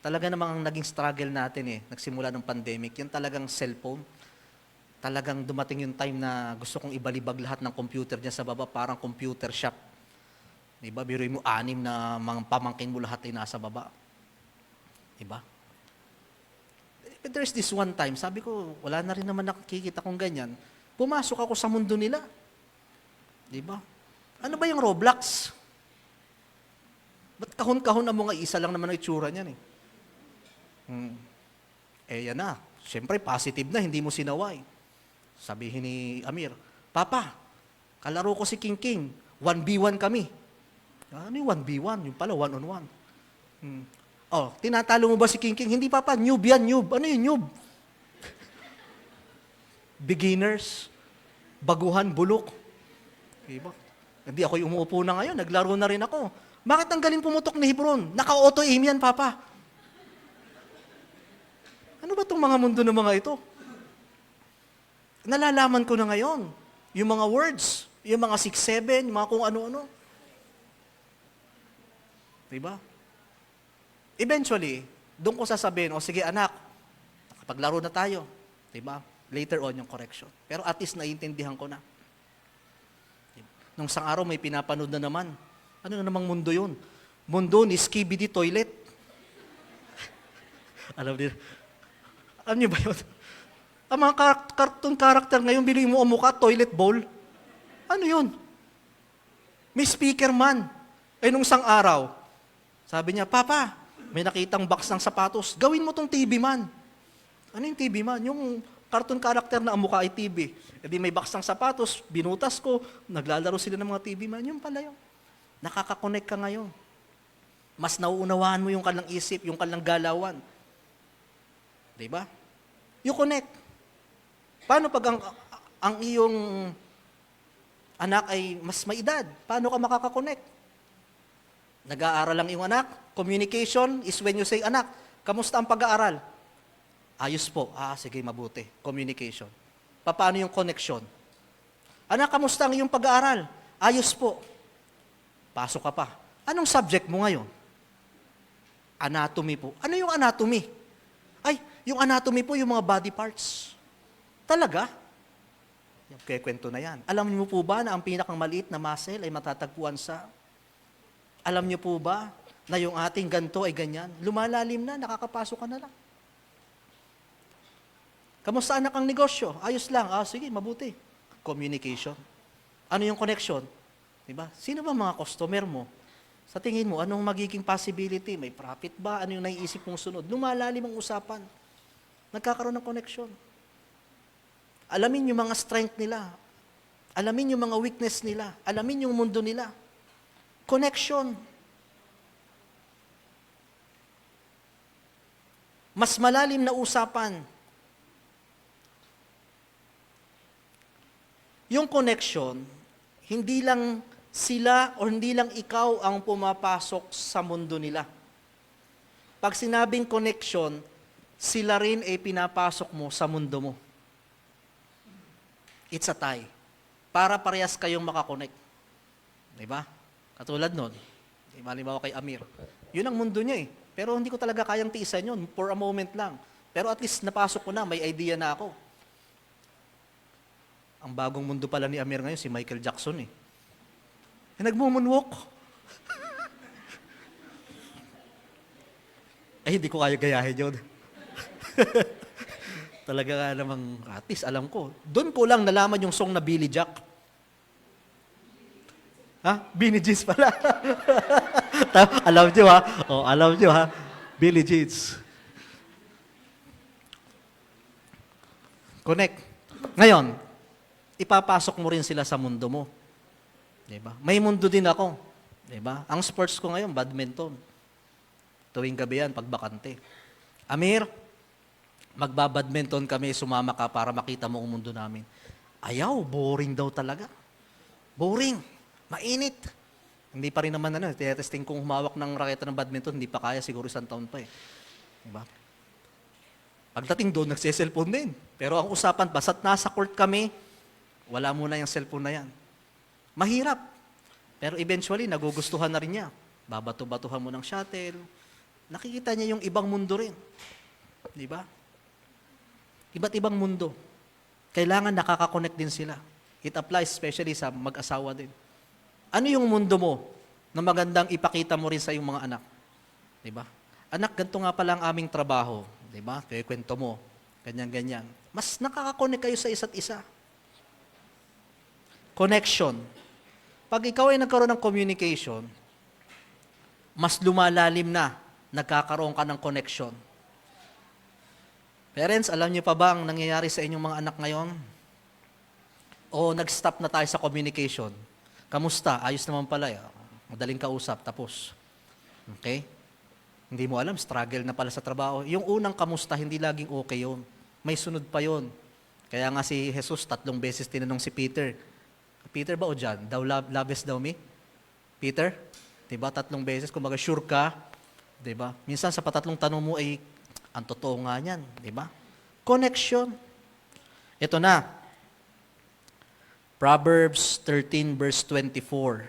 Talaga namang ang naging struggle natin nagsimula ng pandemic, yung talagang cellphone. Talagang dumating yung time na gusto kong ibalibag lahat ng computer niya sa baba, parang computer shop. Diba? Biruin mo 6 na mga pamangkin mo lahat ay nasa baba. Diba? But there's this one time, sabi ko, wala na rin naman nakikita kong ganyan. Pumasok ako sa mundo nila. Diba? Ano ba yung Roblox? Ba't kahon-kahon ang mga isa lang naman ang itsura niyan yan na. Siyempre, positive na, hindi mo sinaway. Sabihin ni Amir, Papa, kalaro ko si King King, 1v1 kami. Ano yung 1v1? Yung pala, 1-on-1. Tinatalo mo ba si King King? Hindi, Papa, noob yan, noob. Ano yung noob? Beginners, baguhan, bulok. Diba? Hindi ako yung umuupo na ngayon, naglaro na rin ako. Bakit ang galing pumutok ni Hebron? Naka-auto-aim yan, Papa. Ano ba itong mga mundo ng mga ito? Nalalaman ko na ngayon, yung mga words, yung mga 6-7, yung mga kung ano-ano. Diba? Eventually, doon ko sasabihin, sige anak, nakapaglaro na tayo. Diba? Later on yung correction. Pero at least naiintindihan ko na. Diba? Nung isang araw may pinapanood na naman. Ano na namang mundo yun? Mundo ni Skibidi Toilet. Alam niyo ba yun? Ang mga cartoon character ngayon, bilhin mo ang mukha, toilet bowl. Ano yun? May speaker man. Nung isang araw, sabi niya, Papa, may nakitang box ng sapatos, gawin mo tong TV man. Ano yung TV man? Yung cartoon character na ang mukha ay TV. Di may box ng sapatos, binutas ko, naglalaro sila ng mga TV man. Yung pala yun. Nakaka-connect ka ngayon. Mas nauunawaan mo yung kanilang isip, yung kanilang galawan. Diba? You connect. Paano pag ang iyong anak ay mas may edad? Paano ka makakakonect? Nag-aaral lang yung anak. Communication is when you say, anak, kamusta ang pag-aaral? Ayos po. Sige, mabuti. Communication. Paano yung connection? Anak, kamusta ang iyong pag-aaral? Ayos po. Pasok ka pa. Anong subject mo ngayon? Anatomy po. Ano yung anatomy? Ay, Yung anatomy po, yung mga body parts. Talaga? Kaya kwento na yan. Alam niyo po ba na ang pinakang maliit na muscle ay matatagpuan sa... Alam niyo po ba na yung ating ganto ay ganyan? Lumalalim na, nakakapasok ka na lang. Kamusta anak ang negosyo? Ayos lang. Sige, mabuti. Communication. Ano yung connection? Diba? Sino ba mga customer mo? Sa tingin mo, anong magiging possibility? May profit ba? Ano yung naiisip mong sunod? Lumalalim ang usapan. Nagkakaroon ng connection. Alamin yung mga strength nila. Alamin yung mga weakness nila. Alamin yung mundo nila. Connection. Mas malalim na usapan. Yung connection, hindi lang sila o hindi lang ikaw ang pumapasok sa mundo nila. Pag sinabing connection, sila rin ay pinapasok mo sa mundo mo. It's a tie. Para parehas kayong makakonect. Diba? Katulad nun. Halimbawa kay Amir. Yun ang mundo niya eh. Pero hindi ko talaga kayang tiisan yun for a moment lang. Pero at least napasok ko na, may idea na ako. Ang bagong mundo pala ni Amir ngayon, si Michael Jackson eh. Nagmumunwalk. Ay, hindi ko kaya gayahin yun. Talaga nga namang, at least alam ko. Doon ko lang nalaman yung song na Billy Jack. Billy Jeans pala. Alam nyo ha? Alam nyo ha? Billy Jeans. Connect. Ngayon, ipapasok mo rin sila sa mundo mo. Diba? May mundo din ako. Diba? Ang sports ko ngayon, badminton. Tuwing gabi yan, pagbakante. Amir, magbabadminton kami, sumama ka para makita mo ang mundo namin. Ayaw, boring daw talaga. Boring. Mainit. Hindi pa rin naman testing kung humawak ng raketa ng badminton, hindi pa kaya, siguro 1 taon pa eh. Diba? Pagdating doon, nagsiselfone din. Pero ang usapan, basta't nasa court kami, wala muna yung cellphone na yan. Mahirap. Pero eventually, nagugustuhan na rin niya. Babato-batuhan mo ng shuttle. Nakikita niya yung ibang mundo rin. Di ba? Iba't ibang mundo. Kailangan nakakakonect din sila. It applies especially sa mag-asawa din. Ano yung mundo mo na magandang ipakita mo rin sa iyong mga anak? Di ba? Anak, ganito nga pala ang aming trabaho. Di ba? Kaya kwento mo. Ganyan-ganyan. Mas nakakakonect kayo sa isa't isa. Connection. Pag ikaw ay nagkaroon ng communication, mas lumalalim na, nagkakaroon ka ng connection. Parents, alam niyo pa ba ang nangyayari sa inyong mga anak ngayon? O nag-stop na tayo sa communication? Kamusta? Ayos naman pala. Madaling kausap, tapos. Okay? Hindi mo alam, struggle na pala sa trabaho. Yung unang kamusta, hindi laging okay yun. May sunod pa yun. Kaya nga si Jesus, 3 beses tinanong si Peter. Peter ba o John? Thou lovest thou me? Peter? Diba? 3 beses. Kung baga, sure ka? Diba? Minsan sa patatlong tanong mo ay, ang totoo nga yan. Diba? Connection. Ito na. Proverbs 13 verse 24.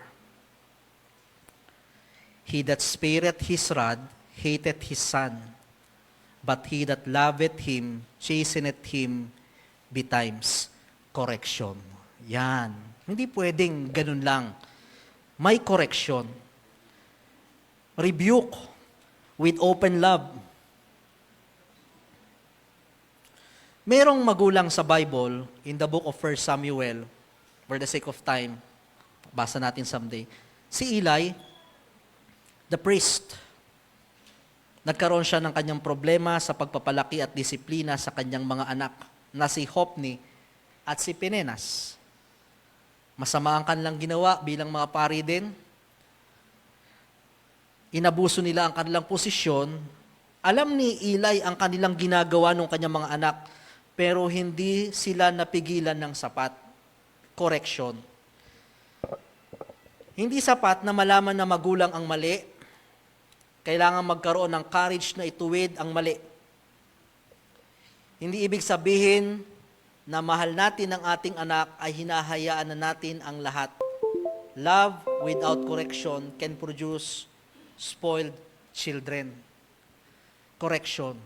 He that spareth his rod, hateth his son. But he that loveth him, chasteneth him betimes. Correction. Yan. Hindi pwedeng ganun lang. May correction. Rebuke with open love. Merong magulang sa Bible, in the book of 1 Samuel, for the sake of time, basa natin someday, si Eli, the priest, nagkaroon siya ng kanyang problema sa pagpapalaki at disiplina sa kanyang mga anak, na si Hophni at si Phinehas. Masama ang kanilang ginawa bilang mga pari din. Inabuso nila ang kanilang posisyon. Alam ni Eli ang kanilang ginagawa ng kanyang mga anak, pero hindi sila napigilan ng sapat. Correction. Hindi sapat na malaman na magulang ang mali. Kailangan magkaroon ng courage na ituwid ang mali. Hindi ibig sabihin na mahal natin ang ating anak ay hinahayaan na natin ang lahat. Love without correction can produce spoiled children. Correction.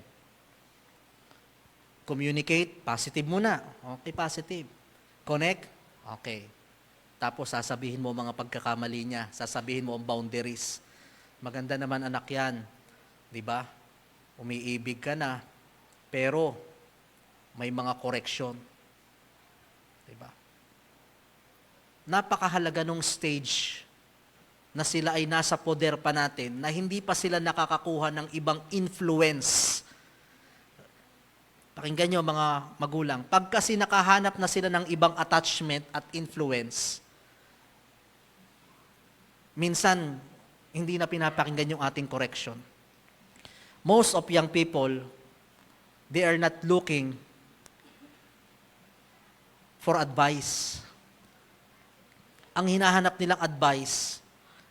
Communicate, positive muna. Okay, positive. Connect, okay. Tapos sasabihin mo mga pagkakamali niya, sasabihin mo ang boundaries. Maganda naman anak yan, di ba? Umiibig ka na, pero may mga correction. Di ba? Napakahalaga nung stage na sila ay nasa poder pa natin, na hindi pa sila nakakakuha ng ibang influence. Pakinggan nyo mga magulang, pag kasi nakahanap na sila ng ibang attachment at influence, minsan hindi na pinapakinggan yung ating correction. Most of young people, they are not looking for advice. Ang hinahanap nilang advice,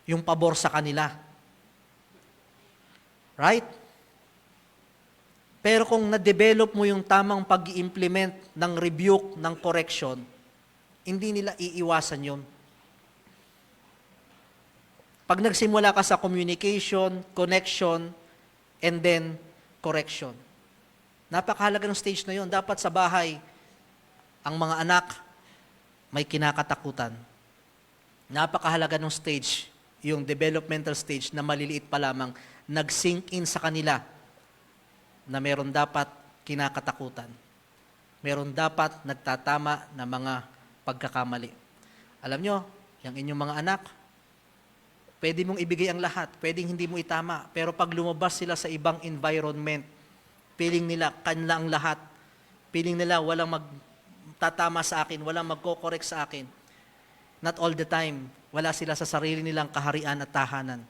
yung pabor sa kanila. Right? Pero kung na-develop mo yung tamang pag-i-implement ng rebuke, ng correction, hindi nila iiwasan yun. Pag nagsimula ka sa communication, connection, and then correction. Napakahalaga ng stage na yun. Dapat sa bahay, ang mga anak may kinakatakutan. Napakahalaga ng stage, yung developmental stage na maliliit pa lamang, nag-sink in sa kanila na meron dapat kinakatakutan. Meron dapat nagtatama na mga pagkakamali. Alam nyo, yung inyong mga anak, pwede mong ibigay ang lahat, pwedeng hindi mo itama, pero pag lumabas sila sa ibang environment, feeling nila kanila ang lahat, feeling nila walang magtatama sa akin, walang magko-correct sa akin. Not all the time, wala sila sa sarili nilang kaharian at tahanan.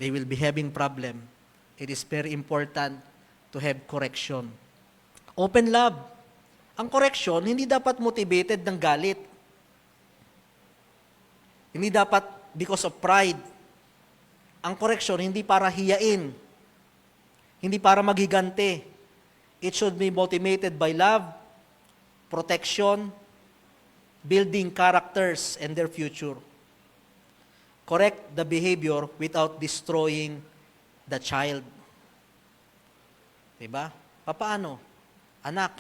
They will be having problem. It is very important to have correction. Open love. Ang correction, hindi dapat motivated ng galit. Hindi dapat because of pride. Ang correction, hindi para hiyain. Hindi para maghigante. It should be motivated by love, protection, building characters and their future. Correct the behavior without destroying the child. Diba? Papaano? Anak,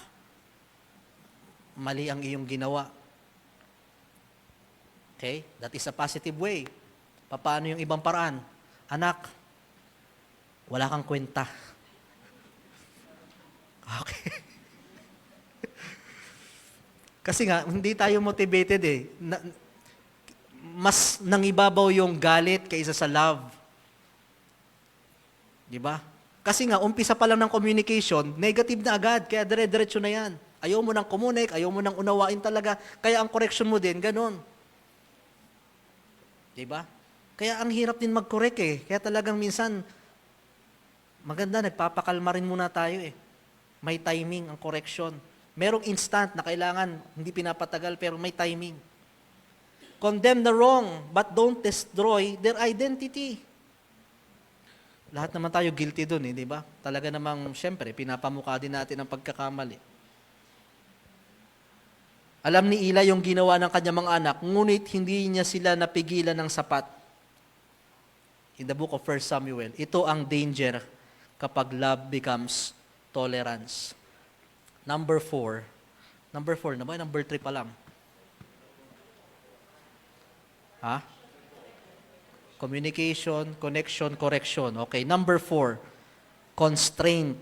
mali ang iyong ginawa. Okay? That is a positive way. Papaano yung ibang paraan? Anak, wala kang kwenta. Okay. Kasi nga, hindi tayo motivated eh. Mas nangibabaw yung galit kaysa sa love. Di ba? Kasi nga, umpisa pa lang ng communication, negative na agad, kaya dire-diretso na yan. Ayaw mo nang kumunik, ayaw mo nang unawain talaga, kaya ang correction mo din, ganun. Di ba? Kaya ang hirap din mag-correct eh. Kaya talagang minsan, maganda, nagpapakalma rin muna tayo eh. May timing ang correction. Merong instant na kailangan, hindi pinapatagal, pero may timing. Condemn the wrong, but don't destroy their identity. Lahat naman tayo guilty dun eh, di ba? Talaga namang, syempre, pinapamukha din natin ang pagkakamali. Alam ni Eli yung ginawa ng kanyang mga anak, ngunit hindi niya sila napigilan ng sapat. In the book of 1 Samuel, ito ang danger kapag love becomes tolerance. Number 4 na ba? Number 3 pa lang. Ha? Communication, connection, correction. Okay, number 4, constraint.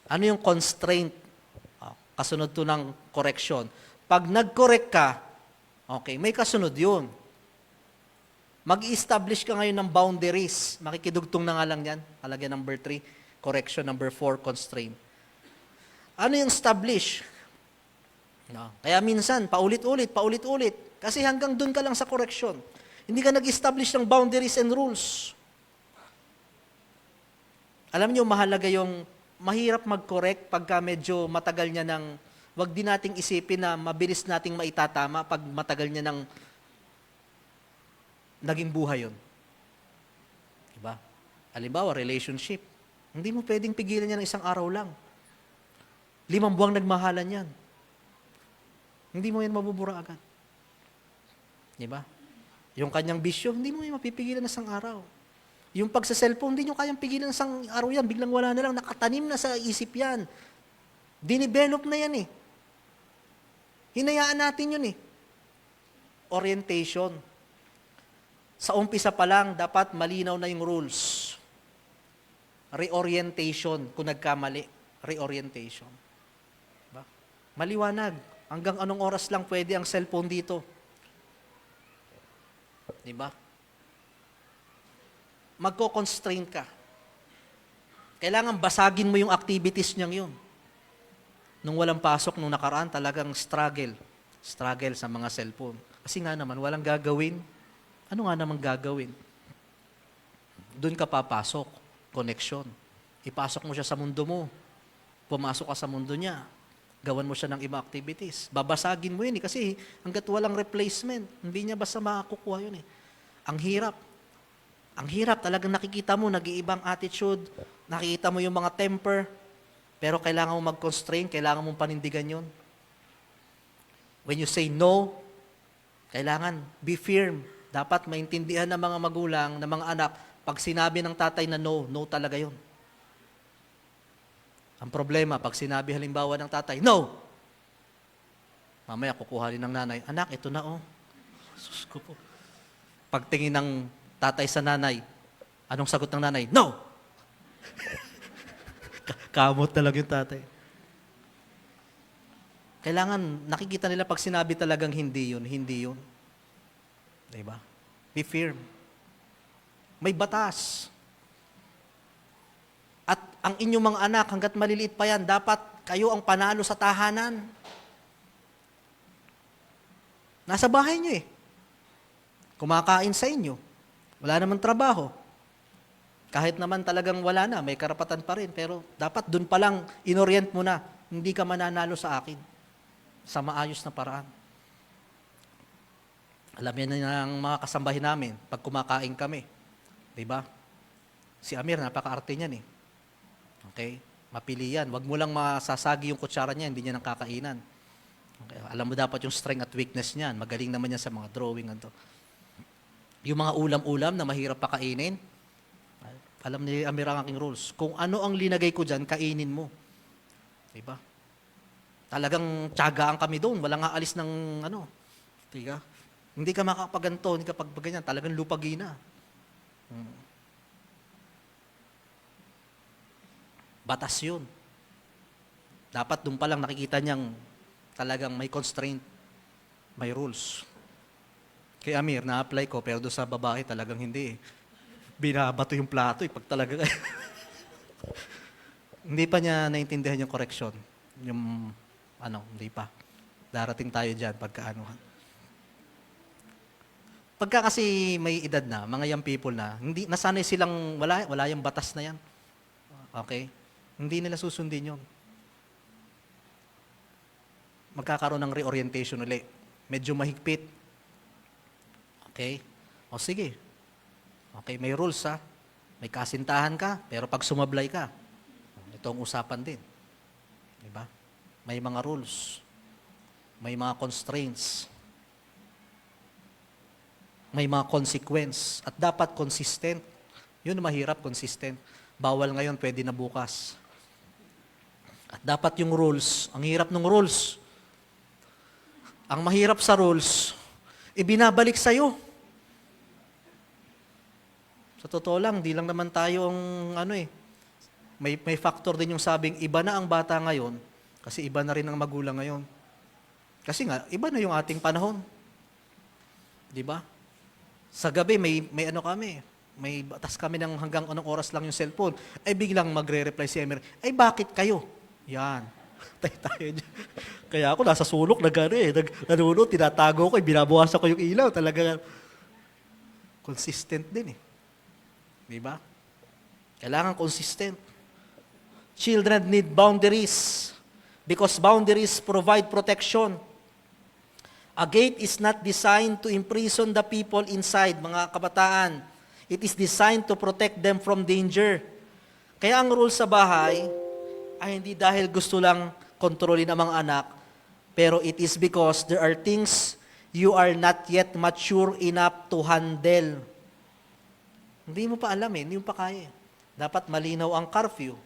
Ano yung constraint? Kasunod to ng correction. Pag nag-correct ka, okay, may kasunod yun. Mag-establish ka ngayon ng boundaries. Makikidugtong na nga lang yan. Kalagyan number 3, correction. Number 4, constraint. Ano yung establish? No. Kaya minsan, paulit-ulit. Kasi hanggang dun ka lang sa correction. Hindi ka nag-establish ng boundaries and rules. Alam niyo, mahalaga yung mahirap mag-correct pagka medyo matagal niya ng, wag din nating isipin na mabilis nating maitatama pag matagal niya ng naging buhay yun. Diba? Halimbawa, relationship. Hindi mo pwedeng pigilan niya ng isang araw lang. 5 buwang nagmahalan yan. Hindi mo yan mabubura agad. Diba? Yung kanyang bisyo, hindi mo yan mapipigilan ng isang araw. Yung pagsa-cellphone, hindi nyo kayang pigilan ng isang araw yan. Biglang wala na lang, nakatanim na sa isip yan. Dinivelop na yan eh. Hinayaan natin yun eh. Orientation. Sa umpisa pa lang, dapat malinaw na yung rules. Reorientation, kung nagkamali. Reorientation. Diba? Maliwanag. Hanggang anong oras lang pwede ang cellphone dito. Diba? Magko-constrain ka. Kailangan basagin mo yung activities niyang yun. Nung walang pasok, nung nakaraan, talagang struggle. Struggle sa mga cellphone. Kasi nga naman, walang gagawin. Ano nga naman gagawin? Doon ka papasok. Connection. Ipasok mo siya sa mundo mo. Pumasok ka sa mundo niya. Gawan mo siya ng ibang activities. Babasagin mo yun eh, kasi hanggat walang replacement, hindi niya basta makakukuha yun eh. Ang hirap. Ang hirap, talagang nakikita mo, nag-iibang attitude, nakikita mo yung mga temper, pero kailangan mo mag-constrain, kailangan mong panindigan yun. When you say no, kailangan be firm. Dapat maintindihan ng mga magulang, ng mga anak, pag sinabi ng tatay na no, no talaga yun. Ang problema, pag sinabi halimbawa ng tatay, no! Mamaya kukuha rin ng nanay, anak, ito na oh. Sus ko po. Pagtingin ng tatay sa nanay, anong sagot ng nanay? No! Kamot na lang yung tatay. Kailangan, nakikita nila pag sinabi talagang hindi yun, hindi yun. Diba? Be firm. May batas. At ang inyong mga anak, hanggat maliliit pa yan, dapat kayo ang panalo sa tahanan. Nasa bahay nyo eh. Kumakain sa inyo. Wala namang trabaho. Kahit naman talagang wala na, may karapatan pa rin. Pero dapat dun pa lang, inorient mo na, hindi ka mananalo sa akin. Sa maayos na paraan. Alam yan ng mga kasambahin namin, pag kumakain kami. Diba? Si Amir, napaka-arte niyan eh. Okay? Mapili yan. Huwag mo lang masasagi yung kutsara niya, hindi niya nang kakainan. Okay? Alam mo dapat yung strength at weakness niyan. Magaling naman yan sa mga drawing. Ano. Yung mga ulam-ulam na mahirap pakainin, alam ni Amir ang aking rules. Kung ano ang linagay ko dyan, kainin mo. Diba? Talagang tiyagaan kami doon. Walang aalis ng ano. Diba? Hindi ka makapaganto, hindi ka pagbaganyan. Talagang lupagi na. Batas yun. Dapat doon pa lang nakikita niyang talagang may constraint, may rules. Kay Amir, na-apply ko, pero doon sa babae talagang hindi eh. Binabato yung plato eh, pag talaga. Hindi pa niya naintindihan yung correction. Yung, hindi pa. Darating tayo dyan pagkaanuhan. Pagka kasi may edad na, mga young people na, hindi, nasanay silang, wala yung batas na yan. Okay? Hindi nila susundin yun. Magkakaroon ng reorientation ulit. Medyo mahigpit. Okay? O sige. Okay, may rules ha. May kasintahan ka, pero pag sumablay ka, ito ang usapan din. Diba? May mga rules. May mga constraints. May mga consequence. At dapat consistent. Yun mahirap, consistent. Bawal ngayon, pwede na bukas. At dapat yung rules, ang hirap ng rules. Ang mahirap sa rules, ibinabalik sa'yo. Sa totoo lang, di lang naman tayo ang may factor din yung sabing iba na ang bata ngayon kasi iba na rin ang magulang ngayon. Kasi nga, iba na yung ating panahon. Di ba? Sa gabi, may kami, may batas kami ng hanggang anong oras lang yung cellphone. Ay biglang magre-reply si Emer, ay bakit kayo? Yan. Tayo dyan. Kaya ako nasa sulok, nanunod, tinatago ko, binabawasan ko yung ilaw. Talaga, consistent din eh. Di ba? Kailangan consistent. Children need boundaries because boundaries provide protection. A gate is not designed to imprison the people inside, mga kabataan. It is designed to protect them from danger. Kaya ang rule sa bahay ay hindi dahil gusto lang kontrolin ang mga anak, pero it is because there are things you are not yet mature enough to handle. Hindi mo pa alam hindi mo pa kaya. Dapat malinaw ang curfew,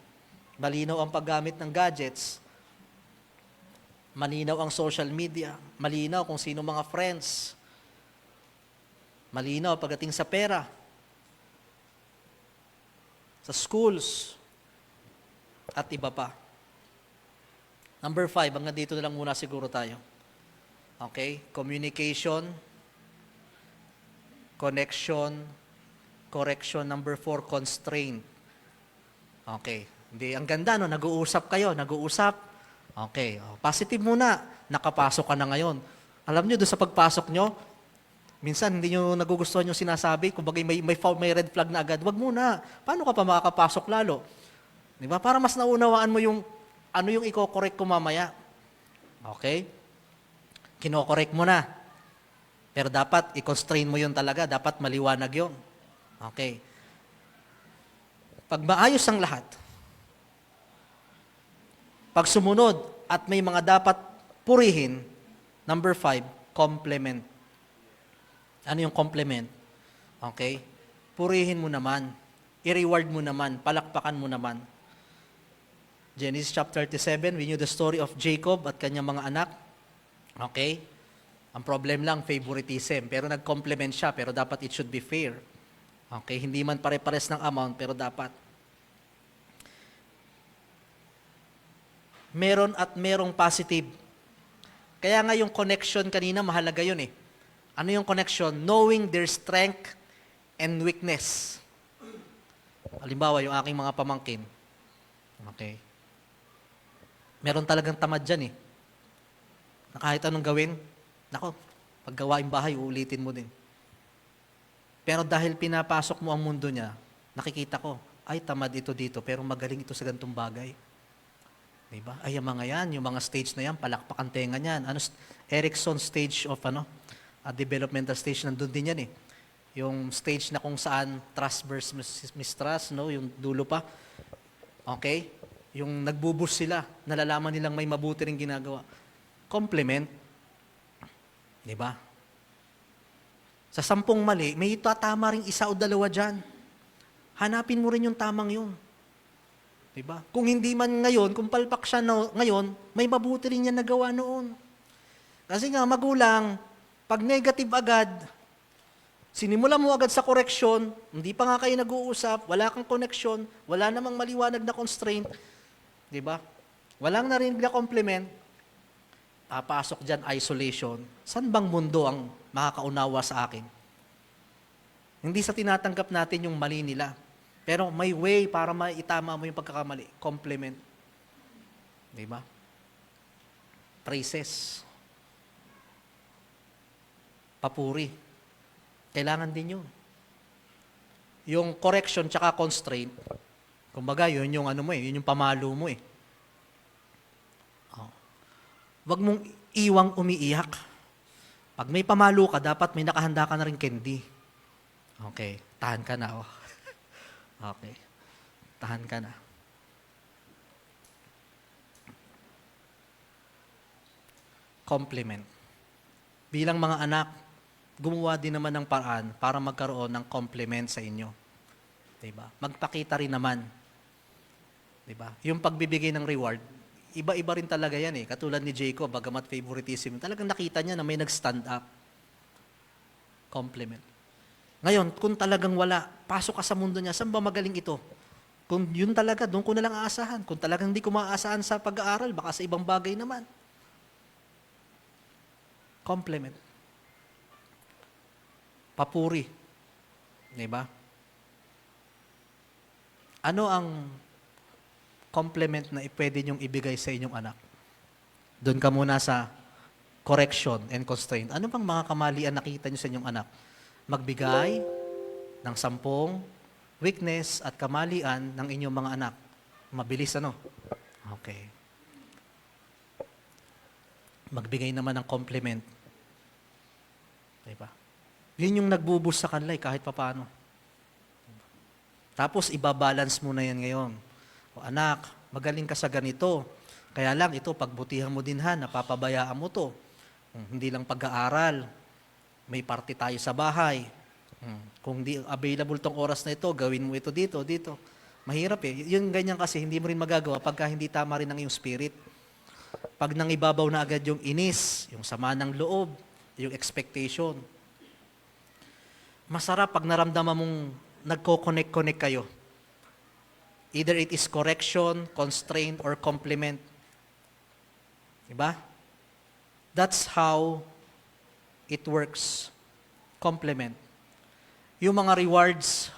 malinaw ang paggamit ng gadgets, Malinaw ang social media. Malinaw kung sino mga friends. Malinaw pagdating sa pera. Sa schools. At iba pa. Number 5, hanggang dito na lang muna siguro tayo. Okay? Communication, connection, correction. Number 4, constraint. Okay. Hindi, ang ganda, no? Nag-uusap kayo, nag-uusap. Okay. Positive muna. Nakapasok ka na ngayon. Alam nyo, doon sa pagpasok nyo, minsan hindi nyo nagugustuhan yung sinasabi. Kung bagay may red flag na agad, wag muna. Paano ka pa makakapasok lalo? Di ba? Para mas naunawaan mo yung ano yung i-correct ko mamaya. Okay? Kino-correct mo na. Pero dapat i-constrain mo yun talaga. Dapat maliwanag yun. Okay. Pag maayos ang lahat, pag sumunod at may mga dapat purihin, number 5, complement. Ano yung complement? Okay? Purihin mo naman. I-reward mo naman. Palakpakan mo naman. Genesis chapter 37, we knew the story of Jacob at kanyang mga anak. Okay? Ang problem lang, favoritism. Pero nag-complement siya, pero dapat it should be fair. Okay? Hindi man pare-pares ng amount, pero dapat. Meron at merong positive. Kaya nga yung connection kanina, mahalaga yun eh. Ano yung connection? Knowing their strength and weakness. Halimbawa, yung aking mga pamangkin. Okay? Meron talagang tamad dyan eh. Na kahit anong gawin, nako, pag gawain bahay, uulitin mo din. Pero dahil pinapasok mo ang mundo niya, nakikita ko, ay tamad ito dito, pero magaling ito sa gantong bagay. Diba? Ay, yung mga yan, yung mga stage na yan, palakpak ang tenga niyan. Erickson stage of developmental stage, nandun din yan eh. Yung stage na kung saan trust versus mistrust, no? Yung dulo pa. Okay? Yung nagbubus sila, nalalaman nilang may mabuti rin ginagawa. Compliment. Diba? Sa 10 mali, may tama rin 1 o 2 dyan. Hanapin mo rin yung tamang yun. Diba? Kung hindi man ngayon, kung palpak siya ngayon, may mabuti rin yan nagawa noon. Kasi nga, magulang, pag negative agad, sinimula mo agad sa correction, hindi pa nga kayo nag-uusap, wala kang connection, wala namang maliwanag na constraint, di ba? Walang narinig na compliment, pasok dyan, isolation. San bang mundo ang makakaunawa sa akin? Hindi sa tinatanggap natin yung mali nila. Pero may way para maitama mo yung pagkakamali. Compliment. Di ba? Praises. Papuri. Kailangan din yun. Yung correction tsaka constraint, kumbaga, yun yung ano mo eh, yun yung pamalo mo eh. Oh. Wag mong iwang umiiyak. Pag may pamalo ka, dapat may nakahanda ka na rin candy. Okay, tahan ka na. Oh. Okay, tahan ka na. Compliment. Bilang mga anak, gumawa din naman ng paraan para magkaroon ng compliment sa inyo. Diba? Magpakita rin naman. Diba? Yung pagbibigay ng reward, iba-iba rin talaga yan eh. Katulad ni Jacob, bagamat favoritism, talagang nakita niya na may nag-stand up. Compliment. Ngayon, kung talagang wala, pasok ka sa mundo niya, saan ba magaling ito? Kung yun talaga, doon ko na lang aasahan. Kung talagang hindi ko maaasahan sa pag-aaral, baka sa ibang bagay naman. Compliment. Papuri. Diba? Ano ang compliment na pwede niyong ibigay sa inyong anak? Doon ka muna sa correction and constraint. Ano bang mga kamalian nakita niyo sa inyong anak? Magbigay ng 10 weakness at kamalian ng inyong mga anak. Mabilis ano? Okay. Magbigay naman ng compliment. Diba? Yun yung nagbubus sa kanila kahit papaano. Tapos ibabalance mo na yan ngayon. O anak, magaling ka sa ganito. Kaya lang ito, pagbutihan mo din ha, napapabayaan mo to. Hindi lang pag-aaral. May party tayo sa bahay. Kung di available tong oras na ito, gawin mo ito dito, dito. Mahirap eh. Yung ganyan kasi, hindi mo rin magagawa pagka hindi tama rin ang iyong spirit. Pag nangibabaw na agad yung inis, yung sama ng loob, yung expectation. Masarap pag naramdaman mong nagko-connect-connect kayo. Either it is correction, constraint, or compliment. Diba? That's how it works. Compliment. Yung mga rewards,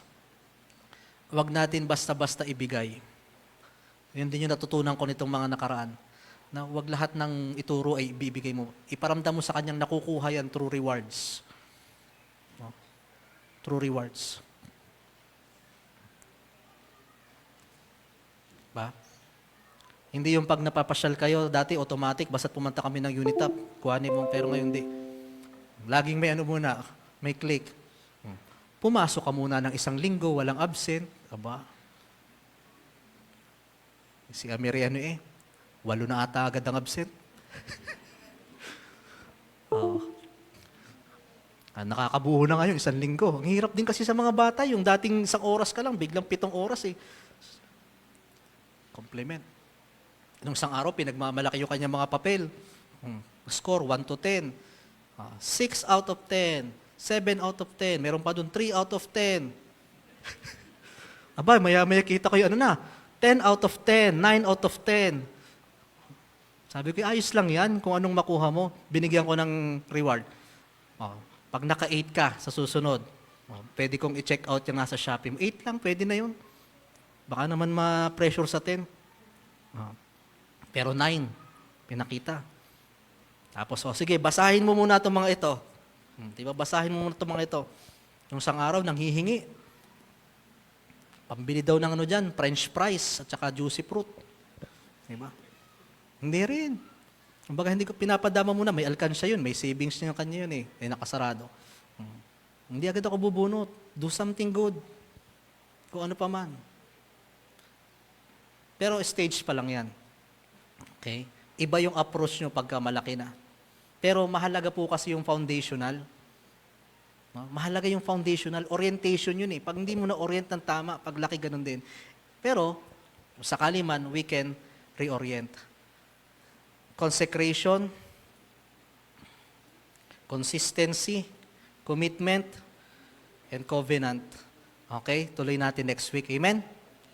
wag natin basta-basta ibigay. Yun din yung natutunan ko nitong mga nakaraan. Na wag lahat ng ituro ay ibibigay mo. Iparamdam mo sa kanyang nakukuha yan through rewards. No? Through rewards. Ba? Hindi yung pag napapasyal kayo, dati automatic, basta't pumunta kami ng Unitap, kuhanin mo, pero ngayon hindi. Laging may ano muna, may click. Pumasok ka muna ng 1 linggo, walang absent. Aba? Si Amiriano 8 na ata agad ang absent. Oo. Nakakabuo na ngayon, 1 linggo. Ang hirap din kasi sa mga bata, yung dating 1 oras ka lang, biglang 7 oras eh. Compliment. Nung 1 araw, pinagmamalaki yung kanyang mga papel. Score, 1 to 10. 6 out of 10. 7 out of 10. Meron pa doon, 3 out of 10. Aba, maya-maya kita ko yung 10 out of 10, 9 out of 10. Sabi ko, ayos lang yan kung anong makuha mo. Binigyan ko ng reward. Pag naka-8 ka sa susunod, pwede kong i-check out yung nasa Shopee mo. 8 lang, pwede na yun. Baka naman ma-pressure sa 10. Pero 9, pinakita. Tapos, sige, basahin mo muna itong mga ito. Diba, basahin mo muna itong mga ito. Yung 1 araw, nanghihingi. Pambili daw ng dyan, French fries at saka juicy fruit. Diba? Hindi rin. Kumbaga, hindi ko pinapadama muna. May alkansya yun, may savings niya kanya yun eh. Ay nakasarado. Hindi agad ako bubunot. Do something good. Kung ano pa man. Pero stage pa lang yan. Okay? Iba yung approach nyo pagka malaki na. Pero mahalaga po kasi yung foundational. Mahalaga yung foundational. Orientation yun eh. Pag hindi mo na-orient ng tama, paglaki ganun din. Pero, sakali man, we can reorient. Consecration, consistency, commitment, and covenant. Okay? Tuloy natin next week. Amen?